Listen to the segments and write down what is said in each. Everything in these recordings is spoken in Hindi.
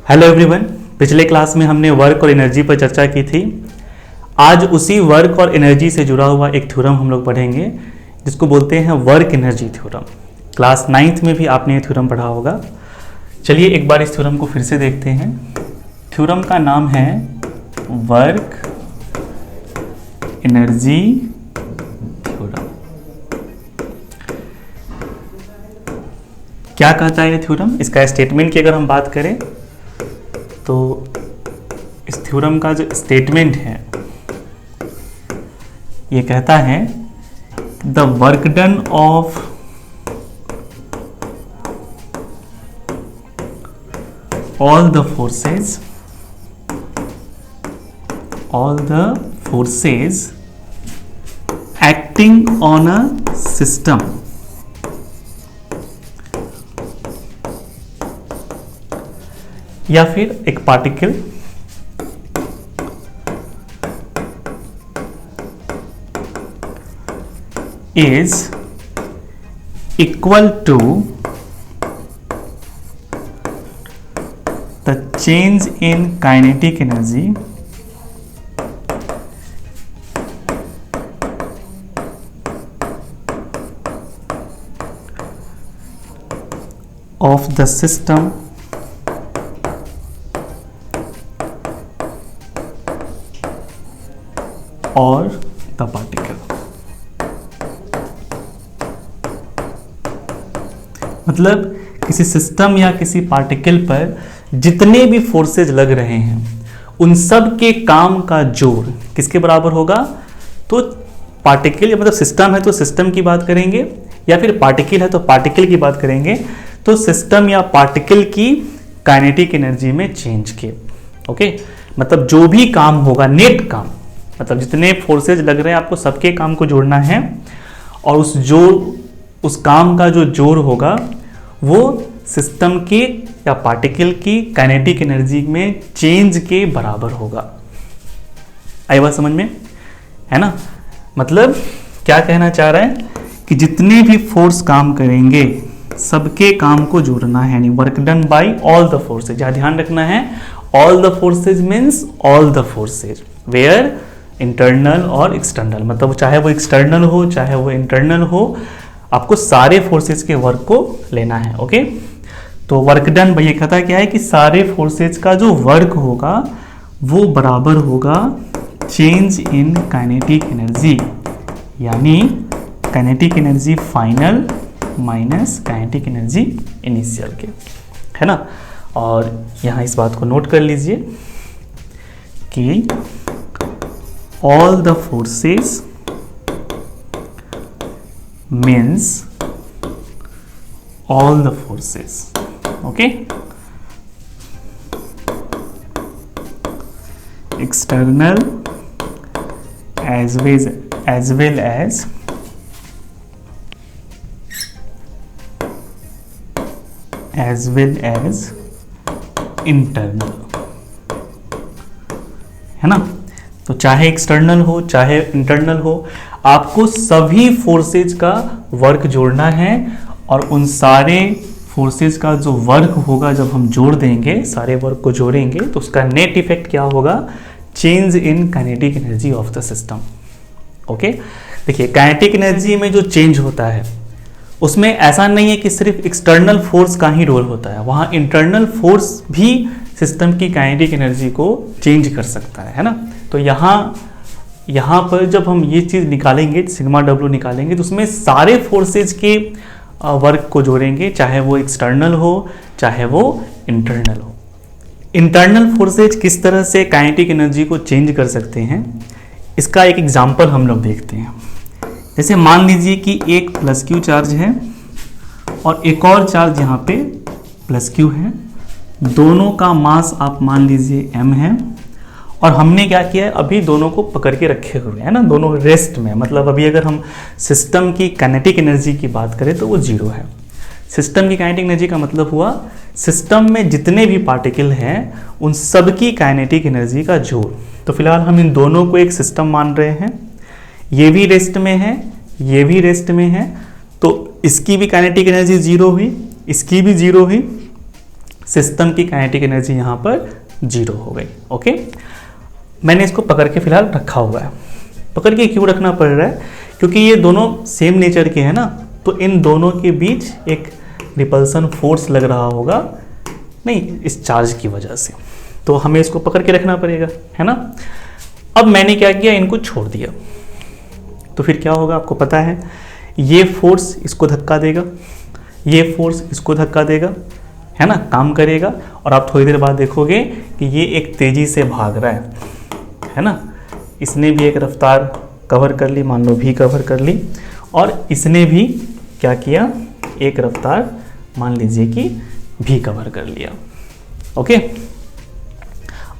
Hello everyone. पिछले क्लास में हमने वर्क और एनर्जी पर चर्चा की थी। आज उसी वर्क और एनर्जी से जुड़ा हुआ एक थ्योरम हम लोग पढ़ेंगे जिसको बोलते हैं work energy theorem. Class 9th में भी आपने ये थ्योरम पढ़ा होगा। चलिए एक बार इस थ्योरम को फिर से देखते हैं। थ्योरम का नाम है वर्क एनर्जी थ्योरम। क्या कहता है ये थ्योरम? इसका स्टेटमेंट की अगर हम बात करें तो इस थ्योरम का जो स्टेटमेंट है ये कहता है the work done of all the forces acting on a system या फिर एक particle is equal to the change in kinetic energy of the system or the particle। मतलब किसी सिस्टम या किसी पार्टिकल पर जितने भी फोर्सेज लग रहे हैं उन सब के काम का जोड़ किसके बराबर होगा? तो पार्टिकल, मतलब सिस्टम है तो सिस्टम की बात करेंगे, या फिर पार्टिकल है तो पार्टिकल की बात करेंगे। तो सिस्टम या पार्टिकल की काइनेटिक एनर्जी में चेंज के ओके, मतलब जो भी काम होगा, नेट काम, मतलब जितने फोर्सेज लग रहे हैं आपको सबके काम को जोड़ना है, और उस काम का जो जोड़ होगा वो सिस्टम की या पार्टिकल की काइनेटिक एनर्जी में चेंज के बराबर होगा। आई बात समझ में? है ना? मतलब क्या कहना चाह रहा है कि जितने भी फोर्स काम करेंगे सबके काम को जोड़ना है, यानी work done by all the forces. या ध्यान रखना है, all the forces means all the forces, where internal और एक्सटर्नल, मतलब चाहे वो एक्सटर्नल हो चाहे वो इंटरनल हो, आपको सारे फोर्सेज के वर्क को लेना है। ओके, तो वर्क डन भैया कहता क्या है कि सारे फोर्सेज का जो वर्क होगा वो बराबर होगा चेंज इन काइनेटिक एनर्जी, यानी kinetic energy final minus kinetic energy initial के, है ना। और यहाँ इस बात को नोट कर लीजिए कि all the forces means all the forces, okay, external as well as internal, है ना। तो चाहे एक्सटर्नल हो चाहे इंटरनल हो, आपको सभी फोर्सेज का वर्क जोड़ना है, और उन सारे फोर्सेज का जो वर्क होगा जब हम जोड़ देंगे, सारे वर्क को जोड़ेंगे, तो उसका नेट इफेक्ट क्या होगा? Change in kinetic energy of the system. Okay, देखिए काइनेटिक एनर्जी में जो चेंज होता है उसमें ऐसा नहीं है कि सिर्फ एक्सटर्नल फोर्स का ही रोल होता है, वहाँ इंटरनल फोर्स भी सिस्टम की काइनेटिक एनर्जी को चेंज कर सकता है ना। तो यहाँ पर जब हम ये चीज़ निकालेंगे, सिग्मा डब्ल्यू निकालेंगे, तो उसमें सारे फोर्सेज के वर्क को जोड़ेंगे, चाहे वो एक्सटर्नल हो चाहे वो इंटरनल हो। इंटरनल फोर्सेज किस तरह से काइनेटिक एनर्जी को चेंज कर सकते हैं, इसका एक एग्जांपल हम लोग देखते हैं। जैसे मान लीजिए कि एक प्लस क्यू चार्ज है और एक और चार्ज यहाँ पे प्लस क्यू है, दोनों का मास आप मान लीजिए m है, और हमने क्या किया है, अभी दोनों को पकड़ के रखे हुए हैं ना, दोनों रेस्ट में। मतलब अभी अगर हम सिस्टम की काइनेटिक एनर्जी की बात करें तो वो जीरो है। सिस्टम की काइनेटिक एनर्जी का मतलब हुआ सिस्टम में जितने भी पार्टिकल हैं उन सब की काइनेटिक एनर्जी का जोड़। तो फिलहाल हम इन दोनों को एक सिस्टम मान रहे हैं, ये भी रेस्ट में है, ये भी रेस्ट में है, तो इसकी भी काइनेटिक एनर्जी जीरो हुई, इसकी भी जीरो हुई। सिस्टम की काइनेटिक एनर्जी यहाँ पर 0 हो गई। ओके, मैंने इसको पकड़ के फिलहाल रखा हुआ है। पकड़ के क्यों रखना पड़ रहा है? क्योंकि ये दोनों सेम नेचर के हैं ना, तो इन दोनों के बीच एक रिपल्सन फोर्स लग रहा होगा, नहीं इस चार्ज की वजह से, तो हमें इसको पकड़ के रखना पड़ेगा, है ना। अब मैंने क्या किया, इनको छोड़ दिया, तो फिर क्या होगा आपको पता है, ये फोर्स इसको धक्का देगा, ये फोर्स इसको धक्का देगा, है ना, काम करेगा, और आप थोड़ी देर बाद देखोगे कि ये एक तेजी से भाग रहा है ना। इसने भी एक रफ्तार कवर कर ली, मान लो भी कवर कर ली, और इसने भी क्या किया, एक रफ्तार मान लीजिए कि भी कवर कर लिया। ओके,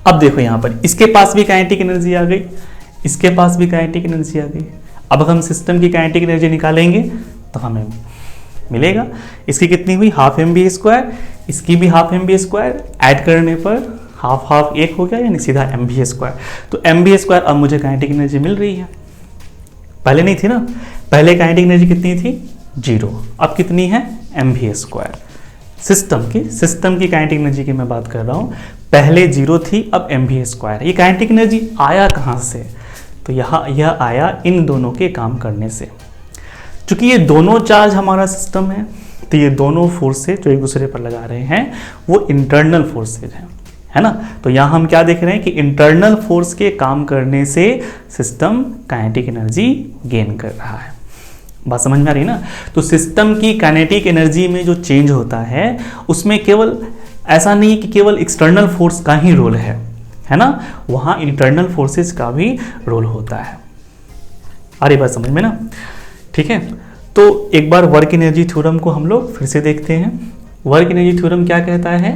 अब देखो यहाँ पर इसके पास भी काइनेटिक एनर्जी आ गई, इसके पास भी काइनेटिक एनर्जी आ गई। अब हम सिस्टम की काइनेटिक एनर्जी निकालेंगे तो हमें मिलेगा, इसकी कितनी हुई, हाफ mv², इसकी भी हाफ mv², ऐड करने पर हाफ हाफ एक हो गया, यानी सीधा mv²। तो mv² अब मुझे काइनेटिक एनर्जी मिल रही है, पहले नहीं थी ना, पहले काइनेटिक एनर्जी कितनी थी, 0, अब कितनी है, mv²। सिस्टम की काइनेटिक एनर्जी की मैं बात कर रहा हूँ, पहले 0 थी, अब mv²। ये काइनेटिक एनर्जी आया कहाँ से, तो यह आया इन दोनों के काम करने से। चूंकि ये दोनों चार्ज हमारा सिस्टम है, तो ये दोनों फोर्सेज जो एक दूसरे पर लगा रहे हैं वो इंटरनल फोर्सेज हैं, है ना। तो यहाँ हम क्या देख रहे हैं कि इंटरनल फोर्स के काम करने से सिस्टम काइनेटिक एनर्जी गेन कर रहा है। बात समझ में आ रही ना। तो सिस्टम की काइनेटिक एनर्जी में जो चेंज होता है उसमें केवल ऐसा नहीं कि केवल एक्सटर्नल फोर्स का ही रोल है ना, वहाँ इंटरनल फोर्सेज का भी रोल होता है। अरे बात समझ में ना, ठीक है। तो एक बार वर्क एनर्जी थ्योरम को हम लोग फिर से देखते हैं। वर्क एनर्जी थ्योरम क्या कहता है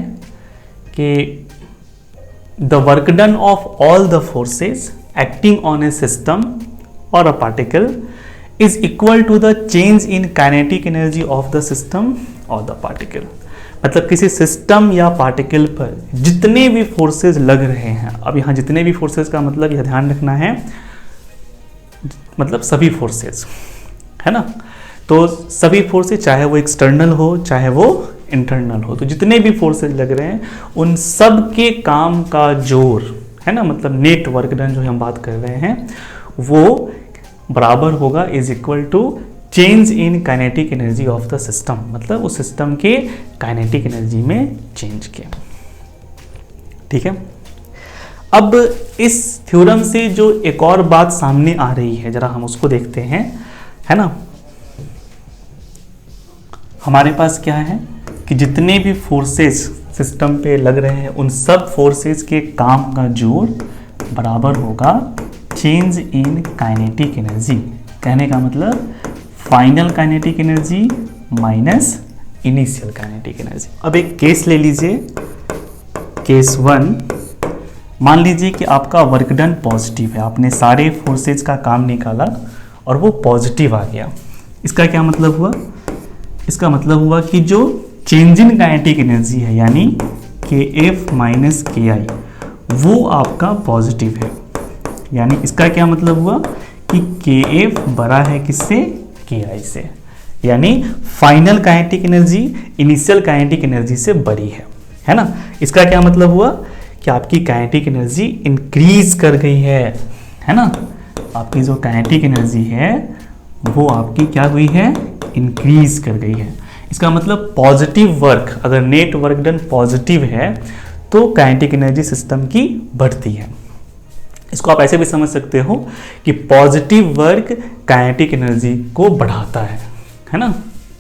कि the work done of all the forces acting on a system और a particle is equal to the change in kinetic energy of the system or the particle। मतलब किसी सिस्टम या पार्टिकल पर जितने भी फोर्सेस लग रहे हैं, अब यहाँ जितने भी फोर्सेस का मतलब यह ध्यान रखना है, मतलब सभी फोर्सेस, है ना। तो सभी फोर्सेस चाहे वो एक्सटर्नल हो चाहे वो इंटरनल हो, तो जितने भी फोर्सेस लग रहे हैं उन सब के काम का जोर, है ना, मतलब नेट वर्क डन जो हम बात कर रहे हैं वो बराबर होगा is equal to change in kinetic energy of the system, मतलब उस सिस्टम के काइनेटिक एनर्जी में चेंज के। ठीक है। अब इस थ्योरम से जो एक और बात सामने आ रही है, जरा हम उसको देखते हैं, है ना। हमारे पास क्या है कि जितने भी फोर्सेस सिस्टम पे लग रहे हैं उन सब फोर्सेस के काम का जोर बराबर होगा चेंज इन काइनेटिक एनर्जी। कहने का मतलब final kinetic energy minus initial kinetic energy. अब एक केस ले लीजिए, केस 1। मान लीजिए कि आपका वर्क डन पॉजिटिव है, आपने सारे फोर्सेज का काम निकाला और वो पॉजिटिव आ गया। इसका क्या मतलब हुआ, इसका मतलब हुआ कि जो चेंज इन काइनेटिक एनर्जी है यानी KF माइनस KI वो आपका पॉजिटिव है। यानी इसका क्या मतलब हुआ कि KF बड़ा है किससे, KI से, यानी final kinetic energy initial kinetic energy से बड़ी है ना। इसका क्या मतलब हुआ कि आपकी काइनेटिक एनर्जी इंक्रीज कर गई है ना। आपकी जो काइनेटिक एनर्जी है वो आपकी क्या हुई है, इंक्रीज कर गई है। इसका मतलब पॉजिटिव वर्क, अगर नेट वर्क डन पॉजिटिव है तो काइनेटिक एनर्जी सिस्टम की बढ़ती है। इसको आप ऐसे भी समझ सकते हो कि पॉजिटिव वर्क काइनेटिक एनर्जी को बढ़ाता है ना।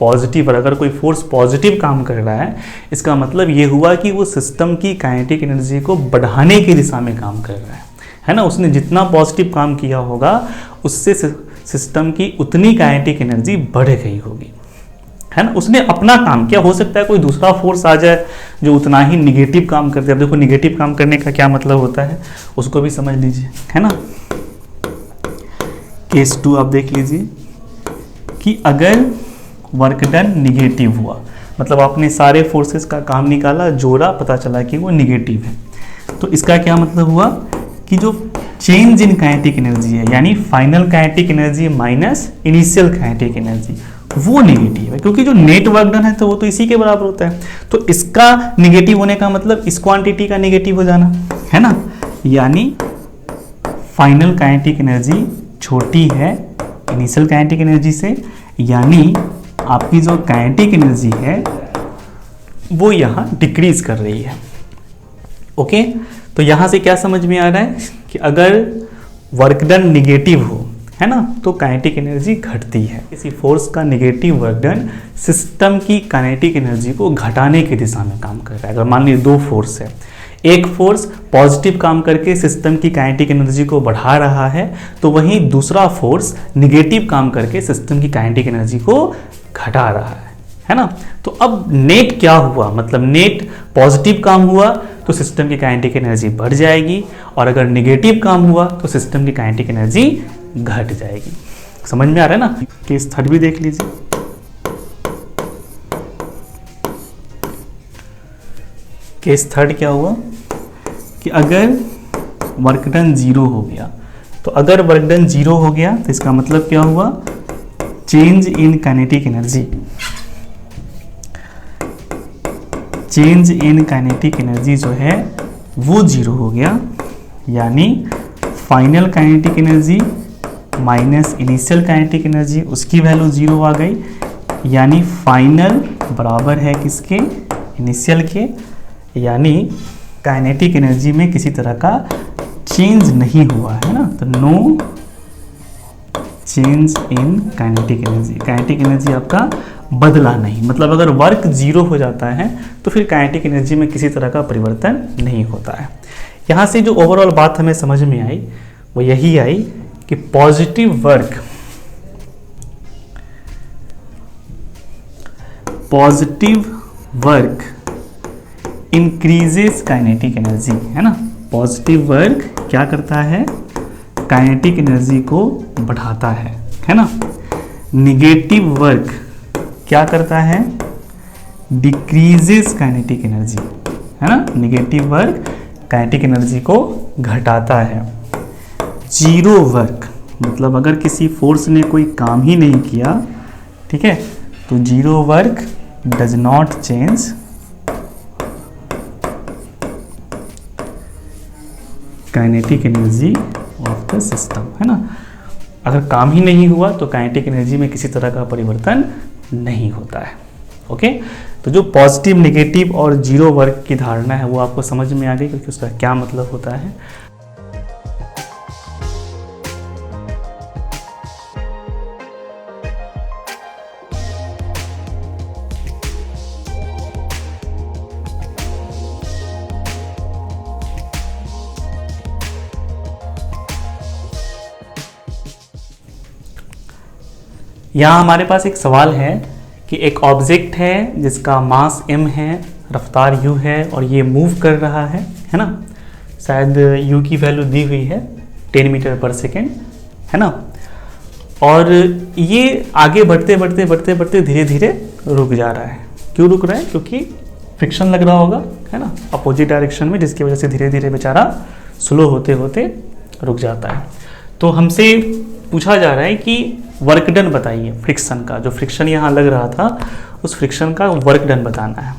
पॉजिटिव वर्क, अगर कोई फोर्स पॉजिटिव काम कर रहा है इसका मतलब ये हुआ कि वो सिस्टम की काइनेटिक एनर्जी को बढ़ाने की दिशा में काम कर रहा है ना। उसने जितना पॉजिटिव काम किया होगा उससे सिस्टम की उतनी काइनेटिक एनर्जी बढ़ गई होगी, है ना। उसने अपना काम किया, हो सकता है कोई दूसरा फोर्स आ जाए जो उतना ही निगेटिव काम करते हैं। अब देखो निगेटिव काम करने का क्या मतलब होता है उसको भी समझ लीजिए, है ना। केस 2 आप देख लीजिए कि अगर वर्क डन निगेटिव हुआ, मतलब आपने सारे फोर्सेस का काम निकाला, जोड़ा, पता चला कि वो निगेटिव है, तो इसका क्या मतलब हुआ कि जो चेंज इन काइनेटिक एनर्जी है यानी final kinetic energy minus initial kinetic energy वो नेगेटिव है, क्योंकि जो नेट वर्क डन है तो वो तो इसी के बराबर होता है। तो इसका नेगेटिव होने का मतलब इस क्वांटिटी का नेगेटिव हो जाना है ना, यानी फाइनल काइनेटिक एनर्जी छोटी है इनिशियल काइनेटिक एनर्जी से, यानी आपकी जो काइनेटिक एनर्जी है वो यहाँ डिक्रीज कर रही है। ओके, तो यहाँ से क्या समझ में आ रहा है कि अगर वर्क डन निगेटिव हो, है ना, तो काइनेटिक एनर्जी घटती है। किसी फोर्स का निगेटिव वर्क डन सिस्टम की काइनेटिक एनर्जी को घटाने की दिशा में काम कर रहा है। अगर मान लीजिए दो फोर्स है, एक फोर्स पॉजिटिव काम करके सिस्टम की काइनेटिक एनर्जी को बढ़ा रहा है, तो वहीं दूसरा फोर्स निगेटिव काम करके सिस्टम की काइनेटिक एनर्जी को घटा रहा है ना। तो अब नेट क्या हुआ, मतलब नेट पॉजिटिव काम हुआ तो सिस्टम की काइनेटिक एनर्जी बढ़ जाएगी, और अगर निगेटिव काम हुआ तो सिस्टम की काइनेटिक एनर्जी घट जाएगी। समझ में आ रहा है ना। केस थर्ड भी देख लीजिए। केस थर्ड क्या हुआ कि अगर वर्क डन 0 हो गया, तो अगर वर्क डन 0 हो गया तो इसका मतलब क्या हुआ, change in kinetic energy, change in kinetic energy जो है वो 0 हो गया, यानी final kinetic energy minus initial kinetic energy, उसकी वैल्यू 0 आ गई, यानी फाइनल बराबर है किसके, इनिशियल के, यानी काइनेटिक एनर्जी में किसी तरह का चेंज नहीं हुआ है ना। तो no change in kinetic energy, kinetic energy आपका बदला नहीं, मतलब अगर वर्क 0 हो जाता है तो फिर काइनेटिक एनर्जी में किसी तरह का परिवर्तन नहीं होता है। यहाँ से जो ओवरऑल बात हमें समझ में आई वो यही आई कि positive work increases kinetic energy, है ना। पॉजिटिव वर्क क्या करता है, काइनेटिक एनर्जी को बढ़ाता है ना। निगेटिव वर्क क्या करता है, डिक्रीजेस काइनेटिक एनर्जी, है ना। निगेटिव वर्क काइनेटिक एनर्जी को घटाता है। जीरो वर्क मतलब अगर किसी फोर्स ने कोई काम ही नहीं किया, ठीक है, तो zero work does not change kinetic energy of the system, है ना। अगर काम ही नहीं हुआ तो काइनेटिक एनर्जी में किसी तरह का परिवर्तन नहीं होता है। ओके, तो जो पॉजिटिव, नेगेटिव और जीरो वर्क की धारणा है वो आपको समझ में आ गई, क्योंकि उसका क्या मतलब होता है। यहाँ हमारे पास एक सवाल है कि एक ऑब्जेक्ट है जिसका मास m है, रफ्तार u है और ये मूव कर रहा है ना। शायद u की वैल्यू दी हुई है 10 मीटर पर सेकेंड, है ना। और ये आगे बढ़ते बढ़ते बढ़ते बढ़ते धीरे धीरे रुक जा रहा है। क्यों रुक रहा है, क्योंकि फ्रिक्शन लग रहा होगा, है ना, अपोजिट डायरेक्शन में, जिसकी वजह से धीरे धीरे बेचारा स्लो होते होते रुक जाता है। तो हमसे पूछा जा रहा है कि वर्क डन बताइए फ्रिक्शन का, जो फ्रिक्शन यहाँ लग रहा था उस फ्रिक्शन का वर्क डन बताना है।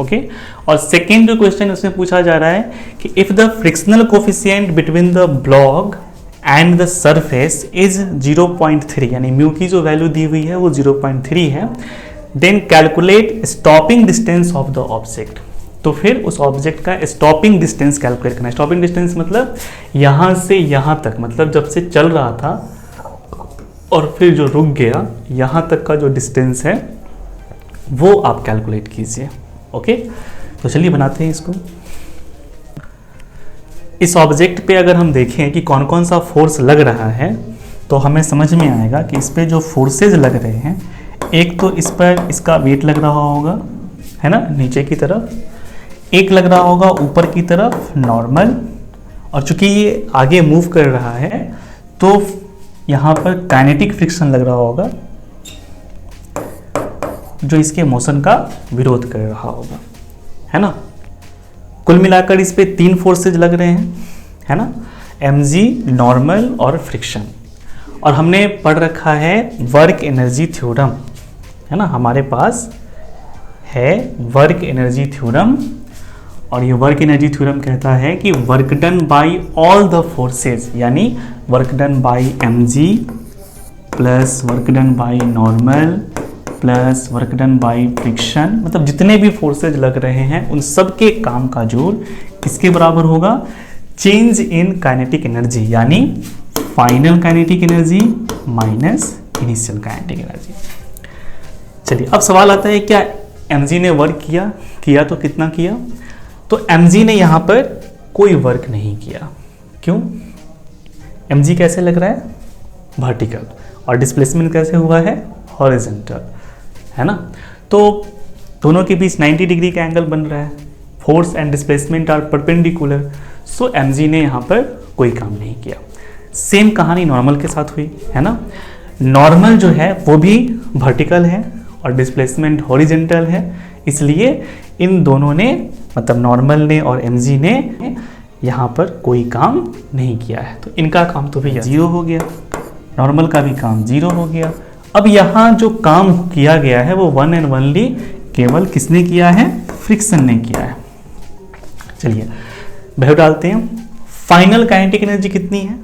ओके, और सेकेंड जो क्वेश्चन उसमें पूछा जा रहा है कि if the frictional coefficient between the block and the surface is 0.3, यानी म्यू की जो वैल्यू दी हुई है वो 0.3 है, then calculate stopping distance of the object. तो फिर उस ऑब्जेक्ट का स्टॉपिंग डिस्टेंस कैलकुलेट करना है। स्टॉपिंग डिस्टेंस मतलब यहाँ से यहाँ तक, मतलब जब से चल रहा था और फिर जो रुक गया यहाँ तक का जो डिस्टेंस है वो आप कैलकुलेट कीजिए। ओके, तो चलिए बनाते हैं इसको। इस ऑब्जेक्ट पे अगर हम देखें कि कौन कौन सा फोर्स लग रहा है तो हमें समझ में आएगा कि इस पे जो फोर्सेज लग रहे हैं, एक तो इस पर इसका वेट लग रहा होगा, है ना, नीचे की तरफ, एक लग रहा होगा ऊपर की तरफ नॉर्मल, और चूंकि ये आगे मूव कर रहा है तो यहाँ पर काइनेटिक फ्रिक्शन लग रहा होगा जो इसके मोशन का विरोध कर रहा होगा, है ना। कुल मिलाकर इस पे 3 फोर्सेज लग रहे हैं, है ना, mg, नॉर्मल और फ्रिक्शन। और हमने पढ़ रखा है वर्क एनर्जी थ्योरम, है ना, हमारे पास है वर्क एनर्जी थ्योरम, और ये वर्क एनर्जी थ्योरम कहता है कि work done by all the forces, यानी work done by mg plus work done by normal plus work done by friction, मतलब जितने भी फोर्सेज लग रहे हैं उन सब के काम का जोड़ किसके बराबर होगा, चेंज इन काइनेटिक एनर्जी, यानी final kinetic energy minus initial kinetic energy. चलिए अब सवाल आता है, क्या mg ने वर्क किया तो कितना किया, तो mg ने यहाँ पर कोई वर्क नहीं किया। क्यों? mg कैसे लग रहा है, वर्टिकल, और डिस्प्लेसमेंट कैसे हुआ है, हॉरिजॉन्टल, है ना। तो दोनों के बीच 90 डिग्री का एंगल बन रहा है, force and displacement are perpendicular, so mg ने यहाँ पर कोई काम नहीं किया। सेम कहानी नॉर्मल के साथ हुई, है ना। नॉर्मल जो है वो भी वर्टिकल है और डिस्प्लेसमेंट हॉरिजॉन्टल है, इसलिए इन दोनों ने, मतलब नॉर्मल ने और mg ने यहाँ पर कोई काम नहीं किया है, तो इनका काम तो भैया जीरो हो गया, नॉर्मल का भी काम जीरो हो गया। अब यहाँ जो काम किया गया है वो वन एंड ओनली केवल किसने किया है, फ्रिक्शन ने किया है। चलिए वैल्यू डालते हैं। फाइनल काइनेटिक एनर्जी कितनी है,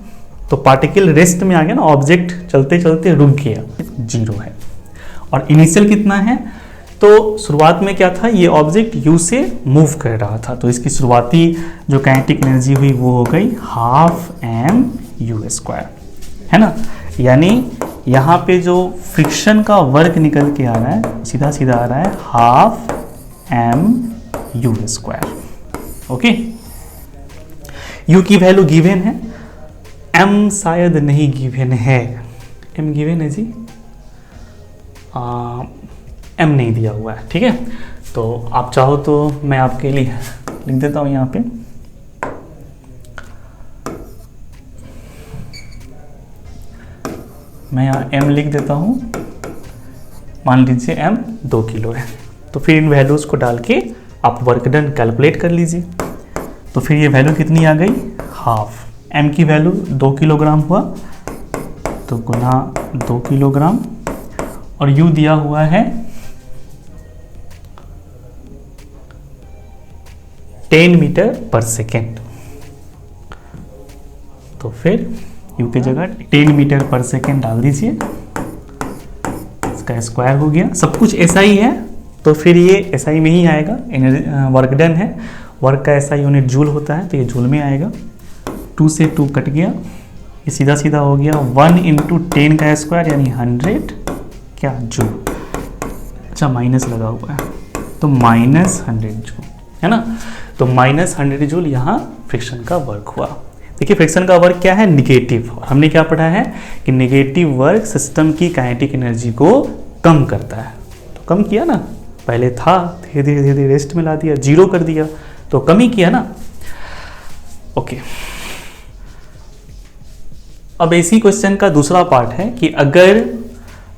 तो पार्टिकल रेस्ट में आ गया ना, ऑब्जेक्ट चलते चलते रुक गया, जीरो है। और इनिशियल कितना है, तो शुरुआत में क्या था, ये ऑब्जेक्ट u से मूव कर रहा था, तो इसकी शुरुआती जो काइनेटिक एनर्जी हुई वो हो गई ½ m² है ना। यानी यहाँ पे जो फ्रिक्शन का वर्क निकल के आ रहा है सीधा सीधा आ रहा है ½ m² ओके। u की वैल्यू गिवन है, m शायद नहीं गिवन है, m गिवन है जी, m नहीं दिया हुआ है, ठीक है। तो आप चाहो तो मैं आपके लिए लिख देता हूँ यहाँ पे, मैं यहाँ m लिख देता हूँ, मान लीजिए m 2 किलो है, तो फिर इन वैल्यूज़ को डाल के आप वर्क डन कैलकुलेट कर लीजिए। तो फिर ये वैल्यू कितनी आ गई, हाफ, m की वैल्यू 2 किलोग्राम हुआ, तो गुना 2 किलोग्राम, और u दिया हुआ है 10 मीटर पर सेकेंड, तो फिर u की जगह 10 मीटर पर सेकेंड डाल दीजिए, इसका स्क्वायर हो गया। सब कुछ ऐसा ही है तो फिर ये SI में ही आएगा, वर्क डन है, वर्क का SI यूनिट जूल होता है तो ये जूल में आएगा। 2 से 2 कट गया, ये सीधा सीधा हो गया 1 × 10 का स्क्वायर यानी 100 क्या जूल, अच्छा माइनस लगा हुआ है तो -100 जूल, है ना। तो -100 जूल यहाँ फ्रिक्शन का वर्क हुआ। देखिए फ्रिक्शन का वर्क क्या है, निगेटिव, और हमने क्या पढ़ा है कि निगेटिव वर्क सिस्टम की काइनेटिक एनर्जी को कम करता है, तो कम किया ना, पहले था धीरे धीरे रेस्ट में ला दिया, जीरो कर दिया, तो कम ही किया ना। ओके, अब इसी क्वेश्चन का दूसरा पार्ट है कि अगर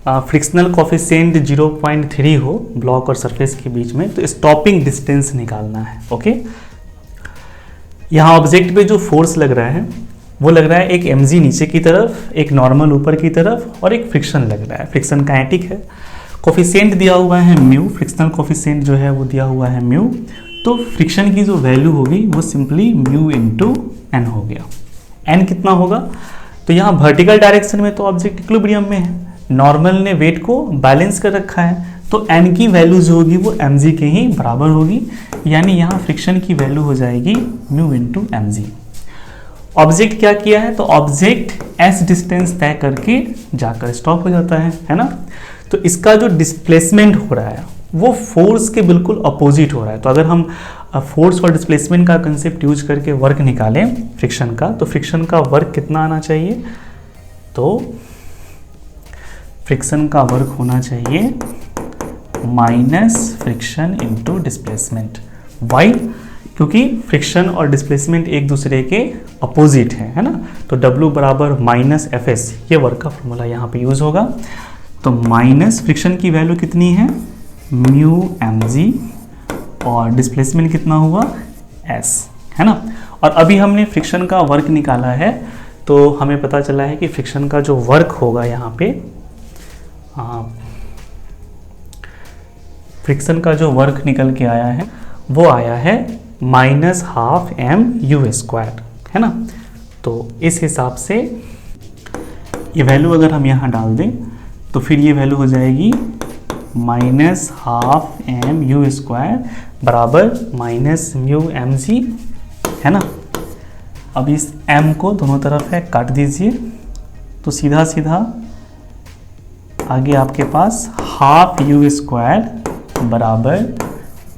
फ्रिक्शनल कोफिशिएंट 0.3 हो ब्लॉक और सरफेस के बीच में, तो स्टॉपिंग डिस्टेंस निकालना है। ओके, यहाँ ऑब्जेक्ट पे जो फोर्स लग रहा है वो लग रहा है एक mg नीचे की तरफ, एक नॉर्मल ऊपर की तरफ, और एक फ्रिक्शन लग रहा है, फ्रिक्शन काइनेटिक है। कोफिशिएंट दिया हुआ है म्यू, फ्रिक्शनल कोफिशिएंट जो है वो दिया हुआ है म्यू, तो फ्रिक्शन की जो वैल्यू होगी वो सिंपली म्यू × n हो गया। n कितना होगा, तो यहाँ वर्टिकल डायरेक्शन में तो ऑब्जेक्ट इक्विलिब्रियम में है, नॉर्मल ने वेट को बैलेंस कर रखा है, तो n की वैल्यू जो होगी वो mg के ही बराबर होगी, यानी यहाँ फ्रिक्शन की वैल्यू हो जाएगी म्यू × mg। ऑब्जेक्ट क्या किया है, तो ऑब्जेक्ट s डिस्टेंस तय करके जाकर स्टॉप हो जाता है ना। तो इसका जो डिस्प्लेसमेंट हो रहा है वो फोर्स के बिल्कुल अपोजिट हो रहा है। तो अगर हम फोर्स और डिस्प्लेसमेंट का कंसेप्ट यूज करके वर्क निकालें फ्रिक्शन का, तो फ्रिक्शन का वर्क कितना आना चाहिए, तो फ्रिक्शन का वर्क होना चाहिए minus friction into displacement. Why, क्योंकि फ्रिक्शन और डिस्प्लेसमेंट एक दूसरे के अपोजिट है ना। तो W बराबर -Fs, ये वर्क का फॉर्मूला यहाँ पे यूज होगा। तो माइनस फ्रिक्शन की वैल्यू कितनी है, म्यू mg, और डिस्प्लेसमेंट कितना हुआ s, है ना। और अभी हमने फ्रिक्शन का वर्क निकाला है, तो हमें पता चला है कि फ्रिक्शन का जो वर्क होगा यहाँ पे फ्रिक्शन का जो वर्क निकल के आया है वो आया है -12 mU², है ना। तो इस हिसाब से ये वैल्यू अगर हम यहाँ डाल दें तो फिर ये वैल्यू हो जाएगी -12 mU² बराबर -μmg, है ना। अब इस m को दोनों तरफ है काट दीजिए, तो सीधा सीधा आगे आपके पास 12U² बराबर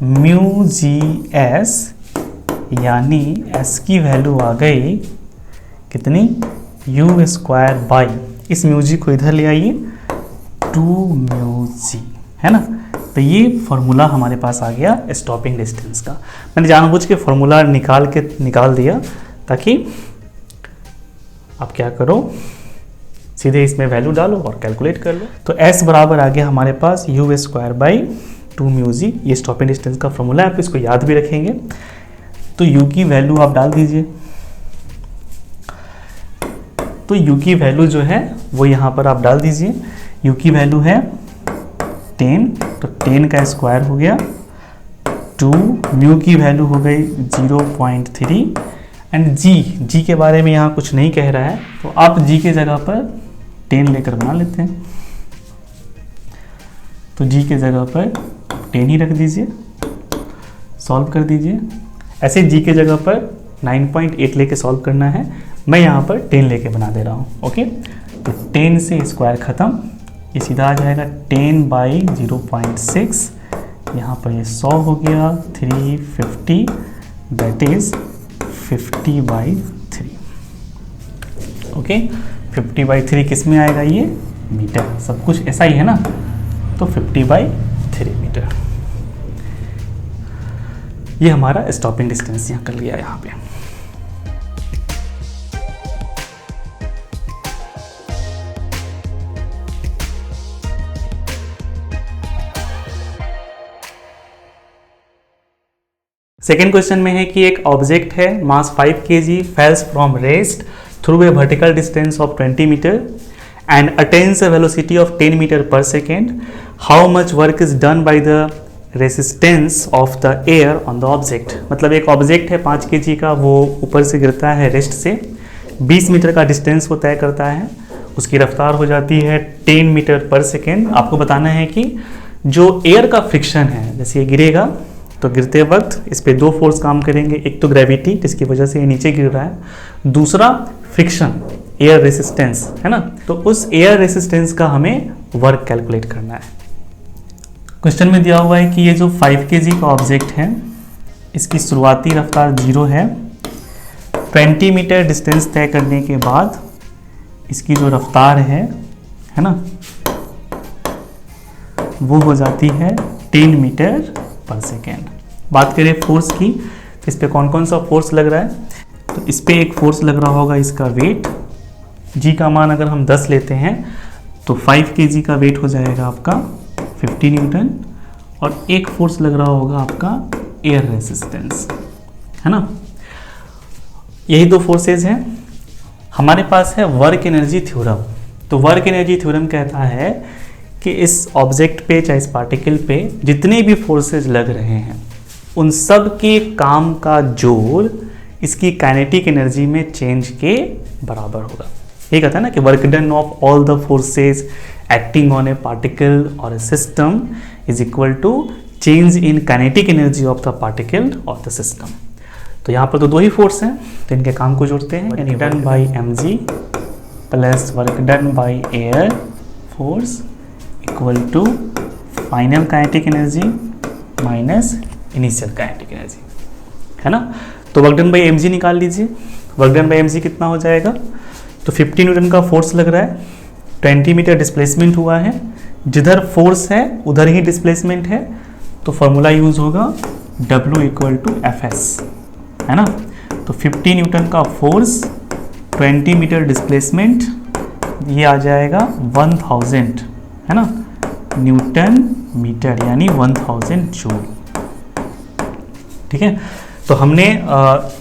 μgs, यानी s की वैल्यू आ गई कितनी, U², इस μg को इधर ले आइए 2μg, है ना। तो ये फॉर्मूला हमारे पास आ गया स्टॉपिंग डिस्टेंस का। मैंने जानबूझ के फॉर्मूला निकाल दिया ताकि आप क्या करो, सीधे इसमें वैल्यू डालो और कैलकुलेट कर लो। तो s बराबर आ गया हमारे पास U²/2μg, ये स्टॉपिंग डिस्टेंस का फॉर्मूला है, आप इसको याद भी रखेंगे। तो u की वैल्यू आप डाल दीजिए, तो u की वैल्यू जो है वो यहाँ पर आप डाल दीजिए। u की वैल्यू है 10, तो 10 का स्क्वायर हो गया 2, म्यू की वैल्यू हो गई 0.3 एंड g के बारे में यहाँ कुछ नहीं कह रहा है, तो आप g के जगह पर 10 लेकर बना लेते हैं। तो g के जगह पर 10 ही रख दीजिए, सॉल्व कर दीजिए। ऐसे g के जगह पर 9.8 लेके सॉल्व करना है, मैं यहाँ पर 10 लेके बना दे रहा हूँ। ओके, तो 10 से स्क्वायर ख़त्म, ये सीधा आ जाएगा 10/0.6, यहाँ पर ये 100 हो गया, 350, दैट इज़ 50/3। ओके, 50/3 किस में आएगा, ये मीटर, सब कुछ ऐसा ही है ना, तो 50/3 मीटर। ये हमारा स्टॉपिंग डिस्टेंस यहाँ कर लिया यहाँ पे। सेकेंड क्वेश्चन में है कि एक ऑब्जेक्ट है mass 5 kg falls from rest through a vertical distance of 20 metre and attains a velocity of 10 metre पर second. How much work is done by the resistance of the air on the object. मतलब एक ऑब्जेक्ट है 5 kg का, वो ऊपर से गिरता है रेस्ट से, 20 मीटर का डिस्टेंस वो तय करता है, उसकी रफ्तार हो जाती है 10 मीटर पर सेकेंड। आपको बताना है कि जो एयर का फ्रिक्शन है, जैसे ये गिरेगा तो गिरते वक्त इस पे दो फोर्स काम करेंगे, एक तो ग्रेविटी जिसकी वजह से ये नीचे गिर रहा है, दूसरा फ्रिक्शन एयर रेसिस्टेंस, है ना। तो उस एयर रेसिस्टेंस का हमें वर्क कैलकुलेट करना है। क्वेश्चन में दिया हुआ है कि ये जो 5 kg का ऑब्जेक्ट है, इसकी शुरुआती रफ्तार 0 है, 20 मीटर डिस्टेंस तय करने के बाद इसकी जो रफ्तार है ना, वो हो जाती है 10 मीटर पर सेकेंड। बात करें फोर्स की, तो इस पे कौन कौन सा फोर्स लग रहा है, तो इस पे एक फोर्स लग रहा होगा इसका वेट, जी का मान अगर हम 10 लेते हैं तो 5 kg का वेट हो जाएगा आपका 50 न्यूटन, और एक फोर्स लग रहा होगा आपका एयर रेसिस्टेंस, है ना। यही दो फोर्सेज हैं। हमारे पास है वर्क एनर्जी थ्योरम। तो वर्क एनर्जी थ्योरम कहता है कि इस ऑब्जेक्ट पे चाहे इस पार्टिकल पे जितने भी फोर्सेज लग रहे हैं उन सब के काम का जोड़ इसकी काइनेटिक एनर्जी में चेंज के बराबर होगा। ये कहता है ना कि work done of all the forces acting on a particle और a system is equal to change in kinetic energy of the particle और द सिस्टम। तो यहाँ पर तो दो ही फोर्स हैं, तो इनके काम को जोड़ते हैं, यानी done by mg plus work done by air force equal to final kinetic energy minus initial kinetic energy, है ना। तो वर्क डन बाई mg निकाल लीजिए। वर्क डन बाई mg कितना हो जाएगा, तो 50 न्यूटन का फोर्स लग रहा है, 20 मीटर डिस्प्लेसमेंट हुआ है, जिधर फोर्स है उधर ही डिस्प्लेसमेंट है, तो फॉर्मूला यूज होगा W इक्वल टू Fs, है ना। तो 50 न्यूटन का फोर्स, 20 मीटर डिस्प्लेसमेंट, ये आ जाएगा 1000, है ना, न्यूटन मीटर, यानी 1000 जूल। ठीक है, तो हमने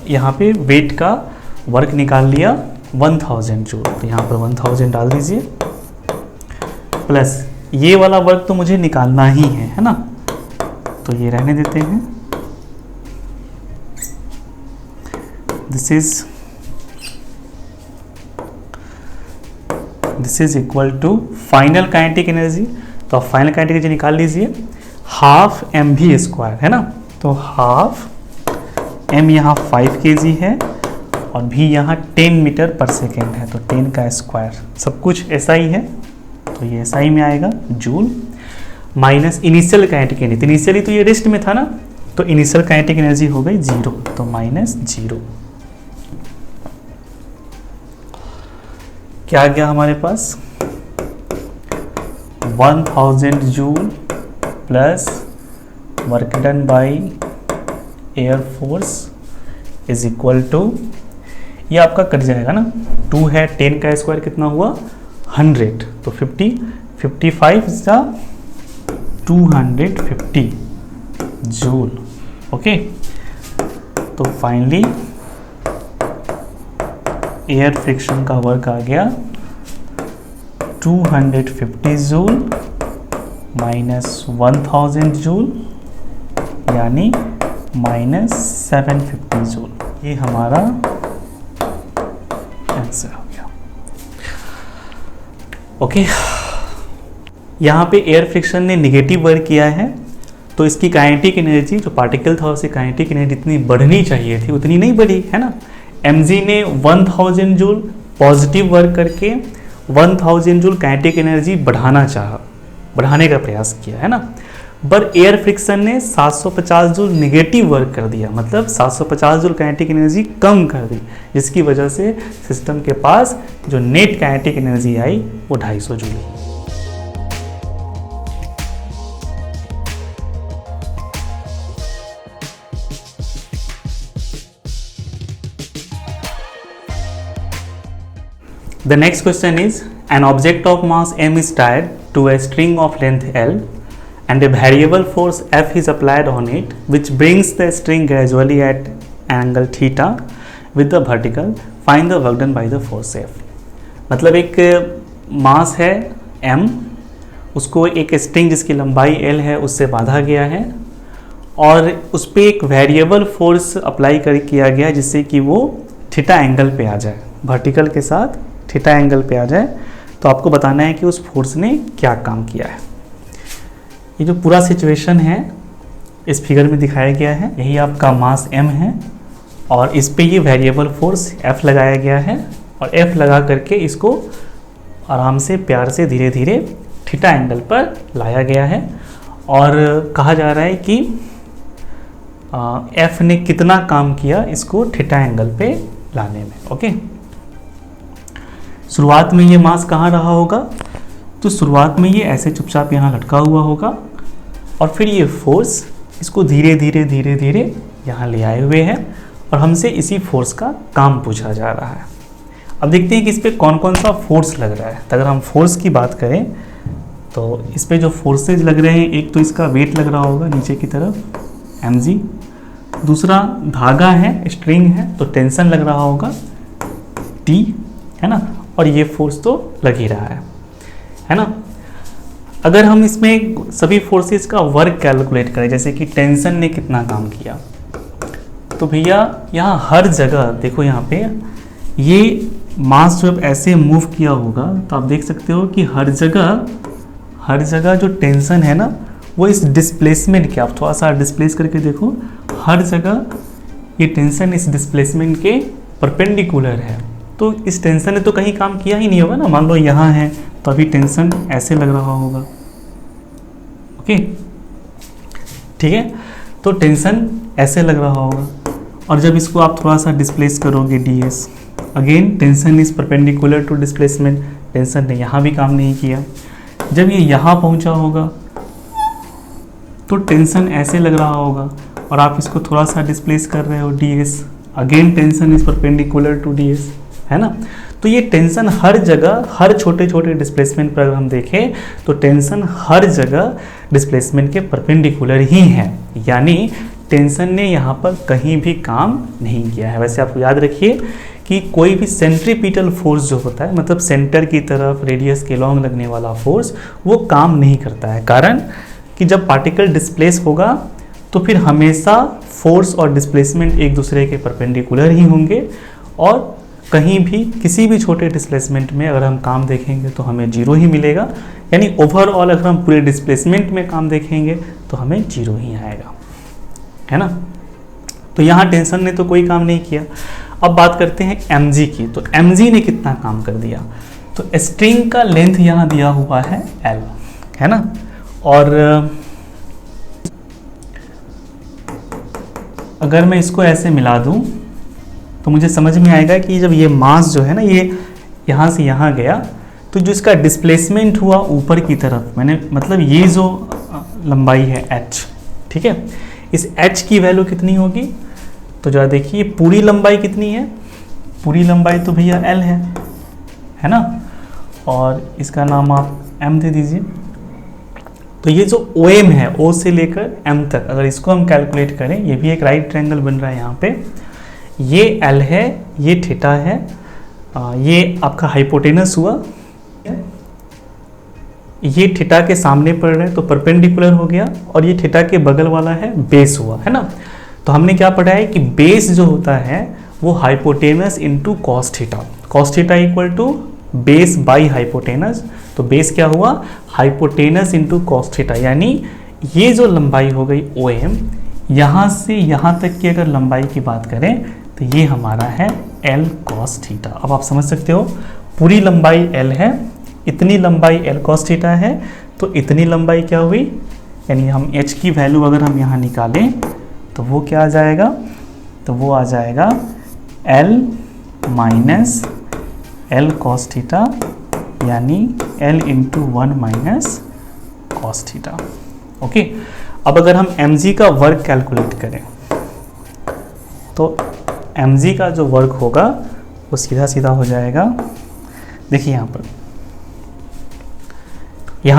यहाँ पे वेट का वर्क निकाल लिया 1000 जूल, तो यहाँ पर 1000 डाल दीजिए, प्लस ये वाला वर्क तो मुझे निकालना ही है ना, तो ये रहने देते हैं। This is equal to final kinetic energy. तो आप फाइनल काइनेटिक एनर्जी निकाल लीजिए, हाफ एम वी स्क्वायर है ना, तो हाफ एम यहाँ 5 kg है और भी यहाँ 10 मीटर पर सेकेंड है, तो 10 का स्क्वायर, सब कुछ ऐसा ही है, तो ये SI में आएगा joule, minus initial kinetic energy. Initially तो ये रेस्ट में था ना, तो इनिशियल काइनेटिक एनर्जी हो गई 0, तो -0। क्या आ गया हमारे पास, 1000 joule plus work done by air force is equal to, ये आपका कट जाएगा ना, 2 है, 10 का स्क्वायर कितना हुआ 100, तो 50, 55 जा 250 जूल। ओके, तो फाइनली एयर फ्रिक्शन का वर्क आ गया 250 जूल माइनस 1000 जूल, यानी -750 जूल। ये हमारा आंसर हो गया। ओके, यहाँ पे एयर फ्रिक्शन ने निगेटिव वर्क किया है, तो इसकी काइनेटिक एनर्जी जो पार्टिकल था उसकी काइनेटिक एनर्जी जितनी बढ़नी चाहिए थी उतनी नहीं बढ़ी, है ना। mg ने 1000 जूल पॉजिटिव वर्क करके 1000 जूल काइनेटिक एनर्जी बढ़ाने का प्रयास किया, है ना। पर एयर फ्रिक्शन ने 750 जूल निगेटिव वर्क कर दिया, मतलब 750 जूल काइनेटिक एनर्जी कम कर दी, जिसकी वजह से सिस्टम के पास जो नेट काइनेटिक एनर्जी आई वो 250 जूल है। The next question is, an object of mass m is tied to a string of length L and a variable force F is applied on it, which brings the string gradually at angle theta with the vertical. Find the work done by the force F. मतलब एक मास है m, उसको एक स्ट्रिंग जिसकी लंबाई L है उससे बांधा गया है और उस पर एक वेरिएबल फोर्स अप्लाई किया गया जिससे कि वो थीटा एंगल पे आ जाए, वर्टिकल के साथ थीटा एंगल पे आ जाए। तो आपको बताना है कि उस फोर्स ने क्या काम किया है। ये जो पूरा सिचुएशन है इस फिगर में दिखाया गया है, यही आपका मास m है और इस पे ये वेरिएबल फोर्स F लगाया गया है और F लगा करके इसको आराम से प्यार से धीरे धीरे थीटा एंगल पर लाया गया है और कहा जा रहा है कि F ने कितना काम किया इसको थीटा एंगल पे लाने में। ओके, शुरुआत में ये मास कहाँ रहा होगा, तो शुरुआत में ये ऐसे चुपचाप यहाँ लटका हुआ होगा और फिर ये फोर्स इसको धीरे धीरे धीरे धीरे यहाँ ले आए हुए हैं और हमसे इसी फोर्स का काम पूछा जा रहा है। अब देखते हैं कि इस पर कौन कौन सा फोर्स लग रहा है। तो अगर हम फोर्स की बात करें तो इस पर जो फोर्सेज लग रहे हैं, एक तो इसका वेट लग रहा होगा नीचे की तरफ mg, दूसरा धागा है, स्ट्रिंग है, तो टेंशन लग रहा होगा T, है ना, और ये फोर्स तो लग ही रहा है ना। अगर हम इसमें सभी फोर्सेस का वर्क कैलकुलेट करें, जैसे कि टेंशन ने कितना काम किया, तो भैया यहाँ हर जगह देखो, यहाँ पे ये मास जब ऐसे मूव किया होगा तो आप देख सकते हो कि हर जगह जो टेंशन है ना वो इस डिस्प्लेसमेंट के, आप थोड़ा सा डिस्प्लेस करके देखो, हर जगह ये टेंशन इस डिस्प्लेसमेंट के परपेंडिकुलर है। तो इस टेंशन ने तो कहीं काम किया ही नहीं होगा ना। मान लो यहाँ है तो अभी टेंशन ऐसे लग रहा होगा। ओके, ठीक है, तो टेंशन ऐसे लग रहा होगा और जब इसको आप थोड़ा सा डिस्प्लेस करोगे ds, again tension is perpendicular to displacement, tension ने यहाँ भी काम नहीं किया। जब ये यहाँ पहुँचा होगा तो टेंशन ऐसे लग रहा होगा और आप इसको थोड़ा सा डिस्प्लेस कर रहे हो ds, again tension is perpendicular to ds, है ना। तो ये टेंशन हर जगह, हर छोटे छोटे डिस्प्लेसमेंट पर अगर हम देखें तो टेंशन हर जगह डिस्प्लेसमेंट के परपेंडिकुलर ही है, यानी टेंशन ने यहाँ पर कहीं भी काम नहीं किया है। वैसे आपको याद रखिए कि कोई भी सेंट्रीपिटल फोर्स जो होता है, मतलब सेंटर की तरफ रेडियस के लॉन्ग लगने वाला फोर्स, वो काम नहीं करता है। कारण कि जब पार्टिकल डिस्प्लेस होगा तो फिर हमेशा फोर्स और डिस्प्लेसमेंट एक दूसरे के परपेंडिकुलर ही होंगे, और कहीं भी किसी भी छोटे डिस्प्लेसमेंट में अगर हम काम देखेंगे तो हमें जीरो ही मिलेगा, यानी ओवरऑल अगर हम पूरे डिस्प्लेसमेंट में काम देखेंगे तो हमें जीरो ही आएगा, है ना। तो यहाँ टेंशन ने तो कोई काम नहीं किया। अब बात करते हैं mg की। तो mg ने कितना काम कर दिया, तो स्ट्रिंग का लेंथ यहाँ दिया हुआ है l, है ना, और अगर मैं इसको ऐसे मिला दूं तो मुझे समझ में आएगा कि जब ये मास जो है ना ये यहाँ से यहाँ गया तो जो इसका डिस्प्लेसमेंट हुआ ऊपर की तरफ, मैंने मतलब ये जो लंबाई है h, ठीक है, इस h की वैल्यू कितनी होगी, तो जरा देखिए पूरी लंबाई कितनी है, पूरी लंबाई तो भैया l है ना, और इसका नाम आप m दे दीजिए। तो ये जो OM है, O से लेकर M तक, अगर इसको हम कैलकुलेट करें, ये भी एक राइट ट्रायंगल बन रहा है यहाँ पे, ये L है, ये थीटा है, ये आपका हाइपोटेनस हुआ, ये थीटा के सामने पड़ रहा है तो परपेंडिकुलर हो गया, और ये थीटा के बगल वाला है बेस हुआ, है ना। तो हमने क्या पढ़ा है कि बेस जो होता है वो hypotenuse into cos theta equal to base by hypotenuse. तो बेस क्या हुआ, हाइपोटेनस इंटू कॉस थीटा, यानी ये जो लंबाई हो गई OM, यहाँ से यहाँ तक की अगर लंबाई की बात करें तो ये हमारा है L cos थीटा। अब आप समझ सकते हो पूरी लंबाई L है, इतनी लंबाई L cos थीटा है, तो इतनी लंबाई क्या हुई, यानी हम h की वैल्यू अगर हम यहाँ निकालें तो वो क्या आ जाएगा, तो वो आ जाएगा L minus L cos theta, यानी L into 1 minus cos theta. Okay, अब अगर हम mg का वर्क कैलकुलेट करें तो mg का जो वर्क होगा वो सीधा सीधा हो जाएगा, देखिए यहाँ